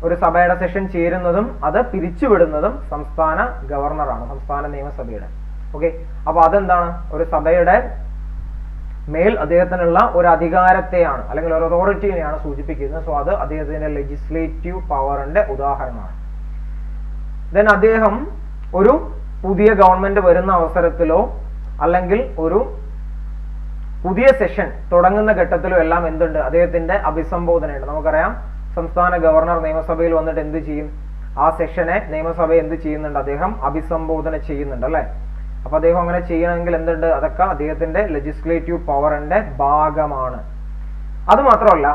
ഒരു സഭയുടെ സെഷൻ ചേരുന്നതും അത് പിരിച്ചുവിടുന്നതും സംസ്ഥാന ഗവർണറാണ്, സംസ്ഥാന നിയമസഭയുടെ. ഓക്കെ, അപ്പൊ അതെന്താണ്? ഒരു സഭയുടെ മേൽ അദ്ദേഹത്തിനുള്ള ഒരു അധികാരത്തെയാണ് അല്ലെങ്കിൽ ഒരു അതോറിറ്റിയെയാണ് സൂചിപ്പിക്കുന്നത്. സോ അത് അദ്ദേഹത്തിന്റെ ലെജിസ്ലേറ്റീവ് പവറിന്റെ ഉദാഹരണമാണ്. ദെൻ അദ്ദേഹം ഒരു പുതിയ ഗവൺമെന്റ് വരുന്ന അവസരത്തിലോ അല്ലെങ്കിൽ ഒരു പുതിയ സെഷൻ തുടങ്ങുന്ന ഘട്ടത്തിലോ എല്ലാം എന്തുണ്ട്? അദ്ദേഹത്തിന്റെ അഭിസംബോധനയുണ്ട്. നമുക്കറിയാം, സംസ്ഥാന ഗവർണർ നിയമസഭയിൽ വന്നിട്ട് എന്ത് ചെയ്യും? ആ സെഷനെ നിയമസഭയെ എന്ത് ചെയ്യുന്നുണ്ട്? അദ്ദേഹം അഭിസംബോധന ചെയ്യുന്നുണ്ട്, അല്ലെ? അപ്പൊ അദ്ദേഹം അങ്ങനെ ചെയ്യണമെങ്കിൽ എന്തുണ്ട്? അതൊക്കെ അദ്ദേഹത്തിന്റെ ലെജിസ്ലേറ്റീവ് പവറിന്റെ ഭാഗമാണ്. അത് മാത്രമല്ല,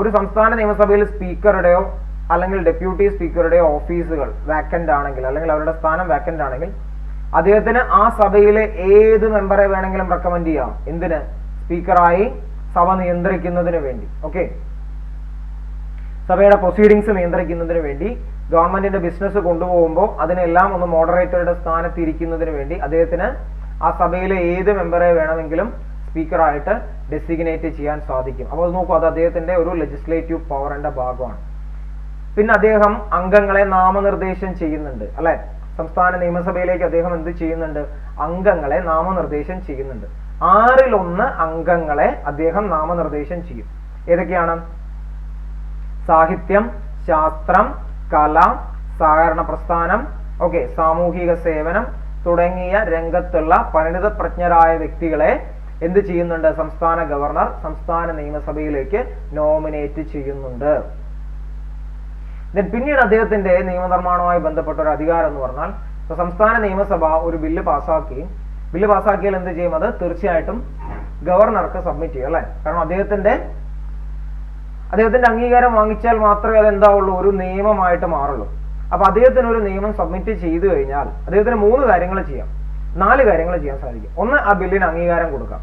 ഒരു സംസ്ഥാന നിയമസഭയിൽ സ്പീക്കറുടെയോ അല്ലെങ്കിൽ ഡെപ്യൂട്ടി സ്പീക്കറുടെയോ ഓഫീസുകൾ വാക്കന്റ് ആണെങ്കിൽ അല്ലെങ്കിൽ അവരുടെ സ്ഥാനം വാക്കന്റ് ആണെങ്കിൽ അദ്ദേഹത്തിന് ആ സഭയിലെ ഏത് മെമ്പറെ വേണമെങ്കിലും റെക്കമെൻഡ് ചെയ്യാം. എന്തിന്? സ്പീക്കറായി സഭ നിയന്ത്രിക്കുന്നതിന് വേണ്ടി. ഓക്കെ, സഭയുടെ പ്രൊസീഡിങ്സ് നിയന്ത്രിക്കുന്നതിന് വേണ്ടി, ഗവൺമെന്റിന്റെ ബിസിനസ് കൊണ്ടുപോകുമ്പോൾ അതിനെല്ലാം ഒന്ന് മോഡറേറ്ററുടെ സ്ഥാനത്ത് ഇരിക്കുന്നതിന് വേണ്ടി അദ്ദേഹത്തിന് ആ സഭയിലെ ഏത് മെമ്പറെ വേണമെങ്കിലും സ്പീക്കറായിട്ട് ഡെസിഗ്നേറ്റ് ചെയ്യാൻ സാധിക്കും. അപ്പോൾ നോക്കൂ, അത് അദ്ദേഹത്തിന്റെ ഒരു ലെജിസ്ലേറ്റീവ് പവറിന്റെ ഭാഗമാണ്. പിന്നെ അദ്ദേഹം അംഗങ്ങളെ നാമനിർദ്ദേശം ചെയ്യുന്നുണ്ട്, അല്ലെ? സംസ്ഥാന നിയമസഭയിലേക്ക് അദ്ദേഹം എന്ത് ചെയ്യുന്നുണ്ട്? അംഗങ്ങളെ നാമനിർദ്ദേശം ചെയ്യുന്നുണ്ട്. 1/6 അംഗങ്ങളെ അദ്ദേഹം നാമനിർദ്ദേശം ചെയ്യും. ഏതൊക്കെയാണ്? സാഹിത്യം, ശാസ്ത്രം, കല, സഹകരണ പ്രസ്ഥാനം, ഓക്കെ, സാമൂഹിക സേവനം തുടങ്ങിയ രംഗത്തുള്ള പരിണിതപ്രജ്ഞരായ വ്യക്തികളെ എന്ത് ചെയ്യുന്നുണ്ട്? സംസ്ഥാന ഗവർണർ സംസ്ഥാന നിയമസഭയിലേക്ക് നോമിനേറ്റ് ചെയ്യുന്നുണ്ട്. പിന്നീട് അദ്ദേഹത്തിന്റെ നിയമനിർമ്മാണവുമായി ബന്ധപ്പെട്ട ഒരു അധികാരം എന്ന് പറഞ്ഞാൽ, സംസ്ഥാന നിയമസഭ ഒരു ബില്ല് പാസ്സാക്കിയാൽ എന്ത് ചെയ്യും? അത് തീർച്ചയായിട്ടും ഗവർണർക്ക് സബ്മിറ്റ് ചെയ്യും, അല്ലെ? കാരണം അദ്ദേഹത്തിന്റെ അദ്ദേഹത്തിന്റെ അംഗീകാരം വാങ്ങിച്ചാൽ മാത്രമേ അത് എന്താവുള്ളൂ, ഒരു നിയമമായിട്ട് മാറുള്ളൂ. അപ്പൊ അദ്ദേഹത്തിന് ഒരു നിയമം സബ്മിറ്റ് ചെയ്തു കഴിഞ്ഞാൽ അദ്ദേഹത്തിന് 3 കാര്യങ്ങൾ ചെയ്യാം, 4 കാര്യങ്ങൾ ചെയ്യാൻ സാധിക്കും. ഒന്ന്, ആ ബില്ലിന് അംഗീകാരം കൊടുക്കാം.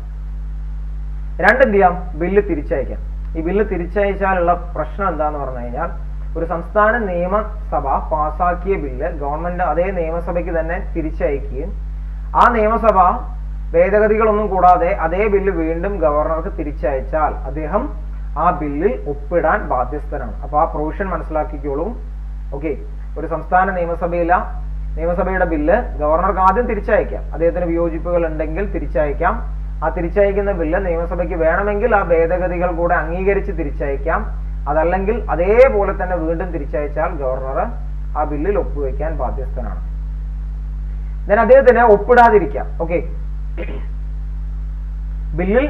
2, എന്ത് ചെയ്യാം, ബില്ല് തിരിച്ചയക്കാം. ഈ ബില്ല് തിരിച്ചയച്ചാലുള്ള പ്രശ്നം എന്താന്ന് പറഞ്ഞു കഴിഞ്ഞാൽ, ഒരു സംസ്ഥാന നിയമസഭ പാസാക്കിയ ബില്ല് ഗവൺമെന്റ് അതേ നിയമസഭയ്ക്ക് തന്നെ തിരിച്ചയക്കുകയും ആ നിയമസഭ ഭേദഗതികളൊന്നും കൂടാതെ അതേ ബില്ല് വീണ്ടും ഗവർണർക്ക് തിരിച്ചയച്ചാൽ അദ്ദേഹം ആ ബില്ലിൽ ഒപ്പിടാൻ ബാധ്യസ്ഥനാണ്. അപ്പൊ ആ പ്രൊവിഷൻ മനസ്സിലാക്കിക്കോളൂ. ഓക്കെ, ഒരു സംസ്ഥാന നിയമസഭയുടെ ബില്ല് ഗവർണർക്ക് ആദ്യം തിരിച്ചയക്കാം. അദ്ദേഹത്തിന് വിയോജിപ്പുകൾ ഉണ്ടെങ്കിൽ തിരിച്ചയക്കാം. ആ തിരിച്ചയക്കുന്ന ബില്ല് നിയമസഭയ്ക്ക് വേണമെങ്കിൽ ആ ഭേദഗതികൾ കൂടെ അംഗീകരിച്ച് തിരിച്ചയക്കാം. അതല്ലെങ്കിൽ അതേപോലെ തന്നെ വീണ്ടും തിരിച്ചയച്ചാൽ ഗവർണർ ആ ബില്ലിൽ ഒപ്പുവെക്കാൻ ബാധ്യസ്ഥനാണ്. then അദ്ദേഹത്തിന് ഒപ്പിടാതിരിക്കാം. ഓക്കെ, ബില്ലിൽ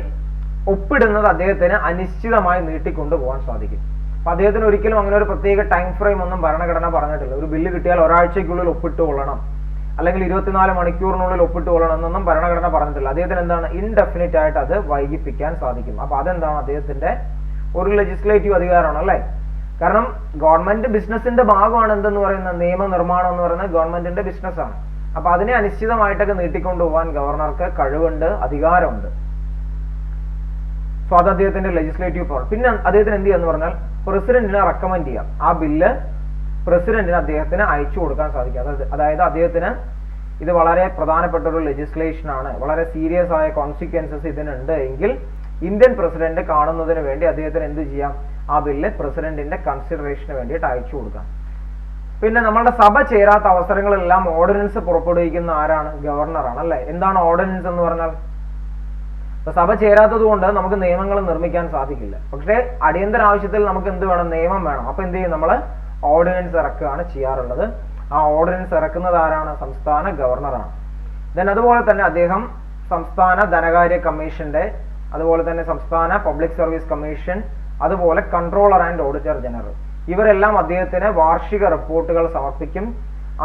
ഒപ്പിടുന്നത് അദ്ദേഹത്തിന് അനിശ്ചിതമായി നീട്ടിക്കൊണ്ടു പോകാൻ സാധിക്കും. അപ്പൊ അദ്ദേഹത്തിന് ഒരിക്കലും അങ്ങനെ ഒരു പ്രത്യേക ടൈം ഫ്രെയിം ഒന്നും ഭരണഘടന പറഞ്ഞിട്ടില്ല. ഒരു ബില്ല് കിട്ടിയാൽ ഒരാഴ്ചയ്ക്കുള്ളിൽ ഒപ്പിട്ട് കൊള്ളണം, അല്ലെങ്കിൽ 24 മണിക്കൂറിനുള്ളിൽ ഒപ്പിട്ട് കൊള്ളണം എന്നൊന്നും ഭരണഘടന പറഞ്ഞിട്ടില്ല. അദ്ദേഹത്തിന് എന്താണ്, ഇൻഡെഫിനിറ്റ് ആയിട്ട് അത് വൈകിപ്പിക്കാൻ സാധിക്കും. അപ്പൊ അതെന്താണ്, അദ്ദേഹത്തിന്റെ ഒരു ലെജിസ്ലേറ്റീവ് അധികാരമാണ് അല്ലെ. കാരണം ഗവൺമെന്റ് ബിസിനസിന്റെ ഭാഗമാണ് എന്തെന്ന് പറയുന്നത്, നിയമനിർമ്മാണം എന്ന് പറയുന്നത് ഗവൺമെന്റിന്റെ ബിസിനസ്സാണ്. അപ്പൊ അതിനെ അനിശ്ചിതമായിട്ടൊക്കെ നീട്ടിക്കൊണ്ടുപോകാൻ ഗവർണർക്ക് കഴിവുണ്ട്, അധികാരമുണ്ട്. സോ അത് അദ്ദേഹത്തിന്റെ ലെജിസ്ലേറ്റീവ് പവർ. പിന്നെ അദ്ദേഹത്തിന് എന്ത് ചെയ്യാന്ന് പറഞ്ഞാൽ പ്രസിഡന്റിനെ റെക്കമെൻഡ് ചെയ്യാം. ആ ബില്ല് പ്രസിഡന്റിന് അദ്ദേഹത്തിന് അയച്ചു കൊടുക്കാൻ സാധിക്കും. അതായത് അദ്ദേഹത്തിന് ഇത് വളരെ പ്രധാനപ്പെട്ട ഒരു ലെജിസ്ലേഷൻ ആണ്, വളരെ സീരിയസ് ആയ കോൺസിക്വൻസസ് ഇതിനുണ്ട് എങ്കിൽ ഇന്ത്യൻ പ്രസിഡന്റ് കാണുന്നതിന് വേണ്ടി അദ്ദേഹത്തിന് എന്ത് ചെയ്യാം, ആ ബില്ല് പ്രസിഡന്റിന്റെ കൺസിഡറേഷന് വേണ്ടിയിട്ട് അയച്ചു കൊടുക്കാം. പിന്നെ നമ്മളുടെ സഭ ചേരാത്ത അവസരങ്ങളെല്ലാം ഓർഡിനൻസ് പുറപ്പെടുവിക്കുന്ന ആരാണ്, ഗവർണറാണ് അല്ലെ. എന്താണ് ഓർഡിനൻസ് എന്ന് പറഞ്ഞാൽ, സഭ ചേരാത്തത് കൊണ്ട് നമുക്ക് നിയമങ്ങൾ നിർമ്മിക്കാൻ സാധിക്കില്ല. പക്ഷേ അടിയന്തര ആവശ്യത്തിൽ നമുക്ക് എന്ത് വേണം, നിയമം വേണം. അപ്പൊ എന്ത് ചെയ്യും, നമ്മൾ ഓർഡിനൻസ് ഇറക്കുകയാണ് ചെയ്യാറുള്ളത്. ആ ഓർഡിനൻസ് ഇറക്കുന്നത് ആരാണ്, സംസ്ഥാന ഗവർണറാണ്. ദെൻ അതുപോലെ തന്നെ അദ്ദേഹം സംസ്ഥാന ധനകാര്യ കമ്മീഷന്റെ, അതുപോലെ തന്നെ സംസ്ഥാന പബ്ലിക് സർവീസ് കമ്മീഷൻ, അതുപോലെ കൺട്രോളർ ആൻഡ് ഓഡിറ്റർ ജനറൽ, ഇവരെല്ലാം അദ്ദേഹത്തിന് വാർഷിക റിപ്പോർട്ടുകൾ സമർപ്പിക്കും.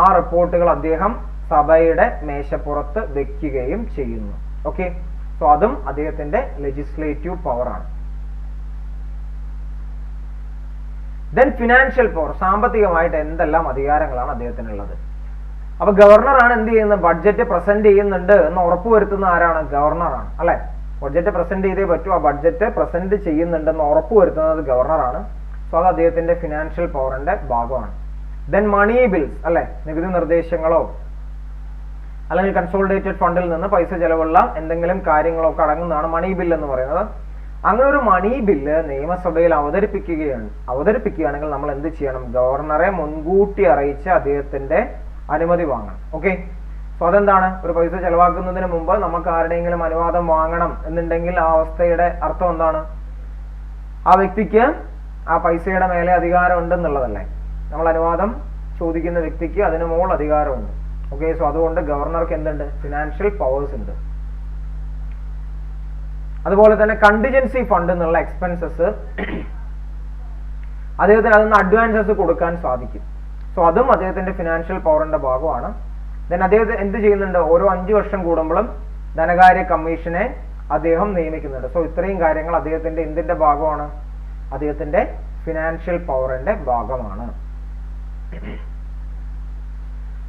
ആ റിപ്പോർട്ടുകൾ അദ്ദേഹം സഭയുടെ മേശപ്പുറത്ത് വെക്കുകയും ചെയ്യുന്നു. ഓക്കെ, സോ അതും അദ്ദേഹത്തിന്റെ ലെജിസ്ലേറ്റീവ് പവർ ആണ്. ദെൻ ഫിനാൻഷ്യൽ പവർ, സാമ്പത്തികമായിട്ട് എന്തെല്ലാം അധികാരങ്ങളാണ് അദ്ദേഹത്തിനുള്ളത്. അപ്പൊ ഗവർണറാണ് എന്ത് ചെയ്യുന്നത്, ബഡ്ജറ്റ് പ്രസന്റ് ചെയ്യുന്നുണ്ട് എന്ന് ഉറപ്പുവരുത്തുന്ന ആരാണ്, ഗവർണറാണ് അല്ലെ. ബഡ്ജറ്റ് പ്രസന്റ് ചെയ്തേ പറ്റൂ, ആ ബഡ്ജറ്റ് പ്രസന്റ് ചെയ്യുന്നുണ്ടെന്ന് ഉറപ്പുവരുത്തുന്നത് ഗവർണറാണ്. സോ അത് അദ്ദേഹത്തിന്റെ ഫിനാൻഷ്യൽ പവറിന്റെ ഭാഗമാണ്. ദെൻ മണി ബിൽസ് അല്ലെ, നികുതി നിർദ്ദേശങ്ങളോ അല്ലെങ്കിൽ കൺസോളിഡേറ്റഡ് ഫണ്ടിൽ നിന്ന് പൈസ ചെലവുള്ള എന്തെങ്കിലും കാര്യങ്ങളൊക്കെ അടങ്ങുന്നതാണ് മണി ബിൽ എന്ന് പറയുന്നത്. അങ്ങനെ ഒരു മണി ബില്ല് നിയമസഭയിൽ അവതരിപ്പിക്കുകയാണെങ്കിൽ നമ്മൾ എന്ത് ചെയ്യണം, ഗവർണറെ മുൻകൂട്ടി അറിയിച്ച് അദ്ദേഹത്തിന്റെ അനുമതി വാങ്ങണം. ഓക്കെ, സോ അതെന്താണ്, ഒരു പൈസ ചെലവാക്കുന്നതിന് മുമ്പ് നമുക്ക് ആരുടെയെങ്കിലും അനുവാദം വാങ്ങണം എന്നുണ്ടെങ്കിൽ ആ അവസ്ഥയുടെ അർത്ഥം എന്താണ്, ആ വ്യക്തിക്ക് ആ പൈസയുടെ മേലെ അധികാരം ഉണ്ടെന്നുള്ളതല്ലേ. നമ്മൾ അനുവാദം ചോദിക്കുന്ന വ്യക്തിക്ക് അതിന് മുകളിൽ അധികാരമുണ്ട്. ഓക്കെ, സോ അതുകൊണ്ട് ഗവർണർക്ക് എന്തുണ്ട്, ഫിനാൻഷ്യൽ പവേഴ്സ് ഉണ്ട്. അതുപോലെ തന്നെ കണ്ടിജൻസി ഫണ്ട് എന്നുള്ള എക്സ്പെൻസസ് അദ്ദേഹത്തിന് അതിന് അഡ്വാൻസസ് കൊടുക്കാൻ സാധിക്കും. സോ അതും അദ്ദേഹത്തിന്റെ ഫിനാൻഷ്യൽ പവറിന്റെ ഭാഗമാണ്. ദെൻ അദ്ദേഹം എന്ത് ചെയ്യുന്നുണ്ട്, ഓരോ 5 വർഷം കൂടുമ്പോഴും ധനകാര്യ കമ്മീഷനെ അദ്ദേഹം നിയമിക്കുന്നുണ്ട്. സോ ഇത്രയും കാര്യങ്ങൾ അദ്ദേഹത്തിന്റെ എന്തിന്റെ ഭാഗമാണ്, അദ്ദേഹത്തിന്റെ ഫിനാൻഷ്യൽ പവറിന്റെ ഭാഗമാണ്.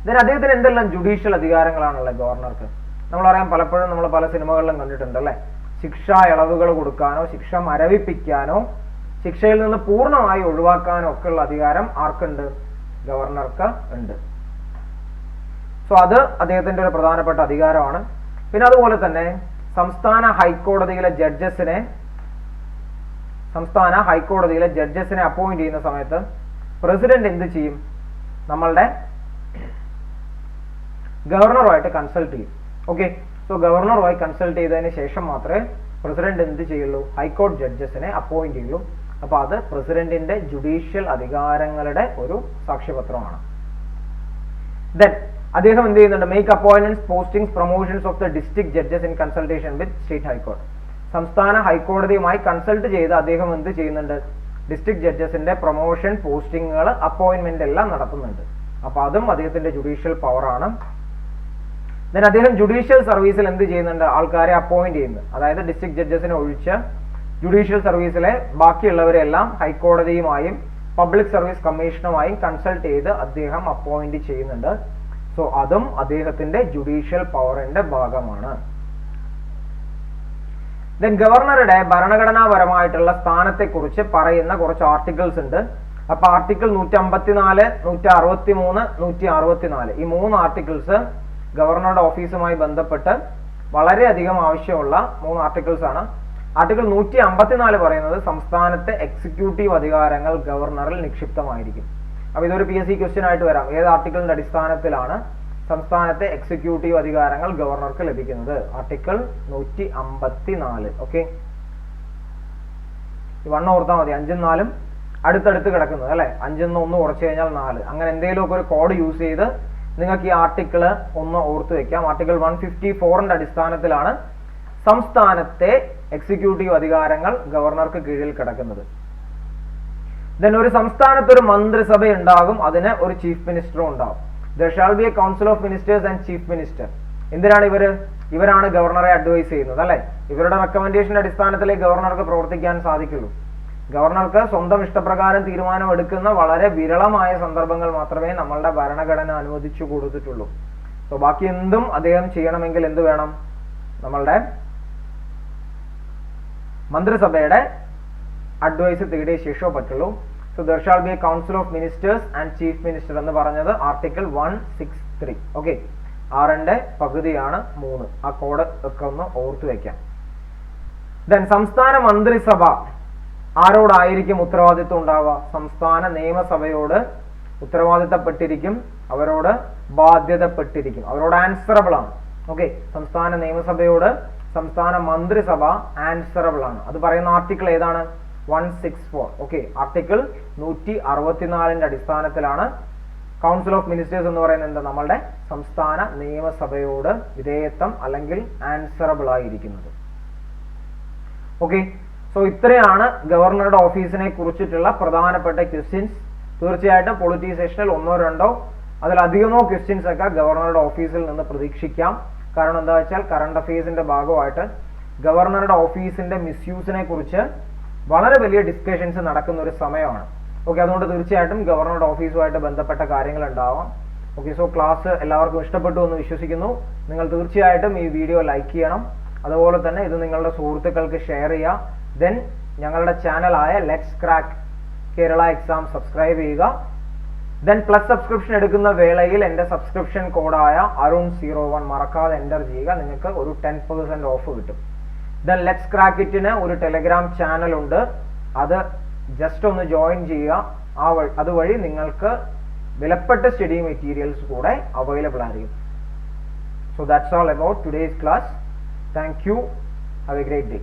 ദെൻ അദ്ദേഹത്തിന് എന്തെല്ലാം ജുഡീഷ്യൽ അധികാരങ്ങളാണുള്ളത് ഗവർണർക്ക്. നമ്മളറിയാം, പലപ്പോഴും നമ്മൾ പല സിനിമകളിലും കണ്ടിട്ടുണ്ട് അല്ലെ. ശിക്ഷാ ഇളവുകൾ കൊടുക്കാനോ ശിക്ഷ മരവിപ്പിക്കാനോ ശിക്ഷയിൽ നിന്ന് പൂർണ്ണമായി ഒഴിവാക്കാനോ ഒക്കെ ഉള്ള അധികാരം ആർക്കുണ്ട്, ഗവർണർക്ക് ഉണ്ട്. സോ അത് അദ്ദേഹത്തിന്റെ ഒരു പ്രധാനപ്പെട്ട അധികാരമാണ്. പിന്നെ അതുപോലെ തന്നെ സംസ്ഥാന ഹൈക്കോടതിയിലെ ജഡ്ജസിനെ അപ്പോയിന്റ് ചെയ്യുന്ന സമയത്ത് പ്രസിഡന്റ് എന്ത് ചെയ്യും, നമ്മളുടെ ഗവർണറുമായിട്ട് കൺസൾട്ട് ചെയ്യും. ഓക്കെ, സോ ഗവർണറുമായി കൺസൾട്ട് ചെയ്തതിന് ശേഷം മാത്രമേ പ്രസിഡന്റ് എന്ത് ചെയ്യുള്ളൂ, ഹൈക്കോടതി ജഡ്ജസിനെ അപ്പോയിന്റ് ചെയ്യുള്ളൂ. അപ്പൊ അത് പ്രസിഡന്റിന്റെ ജുഡീഷ്യൽ അധികാരങ്ങളുടെ ഒരു സാക്ഷ്യപത്രമാണ്. ദെൻ അദ്ദേഹം എന്ത് ചെയ്യുന്നുണ്ട്, make appointments, postings, promotions of the district judges in consultation with state ഹൈക്കോടതി. സംസ്ഥാന ഹൈക്കോടതിയുമായി കൺസൾട്ട് ചെയ്ത് അദ്ദേഹം എന്ത് ചെയ്യുന്നുണ്ട്, ഡിസ്ട്രിക്ട് ജഡ്ജസിന്റെ പ്രൊമോഷൻ, പോസ്റ്റിങ്ങുകൾ, അപ്പോയിന്റ്മെന്റ് എല്ലാം നടത്തുന്നുണ്ട്. അപ്പൊ അതും അദ്ദേഹത്തിന്റെ ജുഡീഷ്യൽ പവറാണ്. ദെൻ അദ്ദേഹം ജുഡീഷ്യൽ സർവീസിൽ എന്ത് ചെയ്യുന്നുണ്ട്, ആൾക്കാരെ അപ്പോയിന്റ് ചെയ്യുന്നത്. അതായത് ഡിസ്ട്രിക്ട് ജഡ്ജസിനെ ഒഴിച്ച് ജുഡീഷ്യൽ സർവീസിലെ ബാക്കിയുള്ളവരെല്ലാം ഹൈക്കോടതിയുമായും പബ്ലിക് സർവീസ് കമ്മീഷനുമായും കൺസൾട്ട് ചെയ്ത് അദ്ദേഹം അപ്പോയിന്റ് ചെയ്യുന്നുണ്ട്. സോ അതും അദ്ദേഹത്തിന്റെ ജുഡീഷ്യൽ പവറിന്റെ ഭാഗമാണ്. ദെൻ ഗവർണറുടെ ഭരണഘടനാപരമായിട്ടുള്ള സ്ഥാനത്തെക്കുറിച്ച് പറയുന്ന കുറച്ച് ആർട്ടിക്കിൾസ് ഉണ്ട്. അപ്പൊ ആർട്ടിക്കിൾ 154, 163, 164 ഈ 3 ആർട്ടിക്കിൾസ് ഗവർണറുടെ ഓഫീസുമായി ബന്ധപ്പെട്ട് വളരെയധികം ആവശ്യമുള്ള 3 ആർട്ടിക്കിൾസ് ആണ്. ആർട്ടിക്കിൾ 154 പറയുന്നത് സംസ്ഥാനത്തെ എക്സിക്യൂട്ടീവ് അധികാരങ്ങൾ ഗവർണറിൽ നിക്ഷിപ്തമായിരിക്കും. അപ്പൊ ഇതൊരു PSC ക്വസ്റ്റ്യൻ ആയിട്ട് വരാം. ഏത് ആർട്ടിക്കിളിന്റെ അടിസ്ഥാനത്തിലാണ് സംസ്ഥാനത്തെ എക്സിക്യൂട്ടീവ് അധികാരങ്ങൾ ഗവർണർക്ക് ലഭിക്കുന്നത്? ആർട്ടിക്കിൾ 154. ഓക്കെ, 1 ഓർത്താൽ മതി. 5ഉം 4ഉം അടുത്തടുത്ത് കിടക്കുന്നത് അല്ലെ. 5ന്ന് 1 കുറച്ച് കഴിഞ്ഞാൽ 4. അങ്ങനെ എന്തെങ്കിലുമൊക്കെ ഒരു കോഡ് യൂസ് ചെയ്ത് നിങ്ങൾക്ക് ഈ ആർട്ടിക്കിള് ഒന്ന് ഓർത്തു വെക്കാം. ആർട്ടിക്കിൾ 154ന്റെ അടിസ്ഥാനത്തിലാണ് സംസ്ഥാനത്തെ എക്സിക്യൂട്ടീവ് അധികാരങ്ങൾ ഗവർണർക്ക് കീഴിൽ കിടക്കുന്നത്. ദെൻ ഒരു സംസ്ഥാനത്ത് ഒരു മന്ത്രിസഭ ഉണ്ടാകും, അതിന് ഒരു ചീഫ് മിനിസ്റ്ററും ഉണ്ടാകും. There shall be a council of ministers and chief minister. എന്തിനാണ് ഇവരാണ് ഗവർണറെ അഡ്വൈസ് ചെയ്യുന്നത് അല്ലെ. ഇവരുടെ റെക്കമെൻഡേഷന്റെ അടിസ്ഥാനത്തിലേ ഗവർണർക്ക് പ്രവർത്തിക്കാൻ സാധിക്കുള്ളൂ. ഗവർണർക്ക് സ്വന്തം ഇഷ്ടപ്രകാരം തീരുമാനം എടുക്കുന്ന വളരെ വിരളമായ സന്ദർഭങ്ങൾ മാത്രമേ നമ്മളുടെ ഭരണഘടന അനുവദിച്ചു കൊടുത്തിട്ടുള്ളൂ. സോ ബാക്കി എന്തും അദ്ദേഹം ചെയ്യണമെങ്കിൽ എന്ത് വേണം? നമ്മളുടെ മന്ത്രിസഭയുടെ അഡ്വൈസ് തേടിയ ശേഷമേ പറ്റുള്ളൂ. So there shall be a council of ministers and chief minister എന്ന് പറഞ്ഞത് ആർട്ടിക്കിൾ 163. ഓക്കെ, 6ന്റെ പകുതിയാണ് 3. ആ കോഡ് ഒക്കെ ഒന്ന് ഓർത്തു വെക്കാം. ദെൻ സംസ്ഥാന മന്ത്രിസഭ ആരോടായിരിക്കും ഉത്തരവാദിത്വം ഉണ്ടാവുക? സംസ്ഥാന നിയമസഭയോട് ഉത്തരവാദിത്തപ്പെട്ടിരിക്കും, അവരോട് ബാധ്യതപ്പെട്ടിരിക്കും, അവരോട് ആൻസറബിൾ ആണ്. ഓക്കെ, സംസ്ഥാന നിയമസഭയോട് സംസ്ഥാന മന്ത്രിസഭ ആൻസറബിൾ ആണ്. അത് പറയുന്ന ആർട്ടിക്കിൾ ഏതാണ്? 164. ഓക്കെ, ആർട്ടിക്കിൾ 164ന്റെ അടിസ്ഥാനത്തിലാണ് കൗൺസിൽ ഓഫ് മിനിസ്റ്റേഴ്സ് എന്ന് പറയുന്നത് എന്താ? നമ്മളുടെ സംസ്ഥാന നിയമസഭയോട് വിധേയത്വം അല്ലെങ്കിൽ ആൻസറബിൾ ആയിരിക്കുന്നത്. ഓക്കെ, സോ ഇത്രയാണ് ഗവർണറുടെ ഓഫീസിനെ കുറിച്ചിട്ടുള്ള പ്രധാനപ്പെട്ട ക്വസ്റ്റ്യൻസ്. തീർച്ചയായിട്ടും പൊളിറ്റൈസേഷനിൽ 1ഓ 2ഓ അതിലധികമോ ക്വസ്റ്റ്യൻസ് ഒക്കെ ഗവർണറുടെ ഓഫീസിൽ നിന്ന് പ്രതീക്ഷിക്കാം. കാരണം എന്താ വെച്ചാൽ കറണ്ട് അഫയേഴ്സിന്റെ ഭാഗമായിട്ട് ഗവർണറുടെ ഓഫീസിന്റെ മിസ്യൂസിനെ കുറിച്ച് വളരെ വലിയ ഡിസ്കഷൻസ് നടക്കുന്ന ഒരു സമയമാണ്. ഓക്കെ, അതുകൊണ്ട് തീർച്ചയായിട്ടും ഗവർണറുടെ ഓഫീസുമായിട്ട് ബന്ധപ്പെട്ട കാര്യങ്ങൾ ഉണ്ടാവാം. ഓക്കെ, സോ ക്ലാസ് എല്ലാവർക്കും ഇഷ്ടപ്പെട്ടു എന്ന് വിശ്വസിക്കുന്നു. നിങ്ങൾ തീർച്ചയായിട്ടും ഈ വീഡിയോ ലൈക്ക് ചെയ്യണം. അതുപോലെ തന്നെ ഇത് നിങ്ങളുടെ സുഹൃത്തുക്കൾക്ക് ഷെയർ ചെയ്യുക. ദെൻ ഞങ്ങളുടെ ചാനലായ let's crack Kerala exam subscribe ചെയ്യുക. ദെൻ പ്ലസ് സബ്സ്ക്രിപ്ഷൻ എടുക്കുന്ന വേളയിൽ എൻ്റെ സബ്സ്ക്രിപ്ഷൻ കോഡായ Arun01 മറക്കാതെ എൻ്റർ ചെയ്യുക. നിങ്ങൾക്ക് ഒരു 10% ഓഫ് കിട്ടും. ദെൻ ലെറ്റ്സ് ക്രാക്ക് ഇറ്റിന് ഒരു ടെലഗ്രാം ചാനൽ ഉണ്ട്, അത് ജസ്റ്റ് ഒന്ന് ജോയിൻ ചെയ്യുക. അതുവഴി നിങ്ങൾക്ക് വിലപ്പെട്ട സ്റ്റഡി മെറ്റീരിയൽസ് കൂടെ അവൈലബിൾ ആയിരിക്കും. So that's all about today's class. Thank you. Have A great day.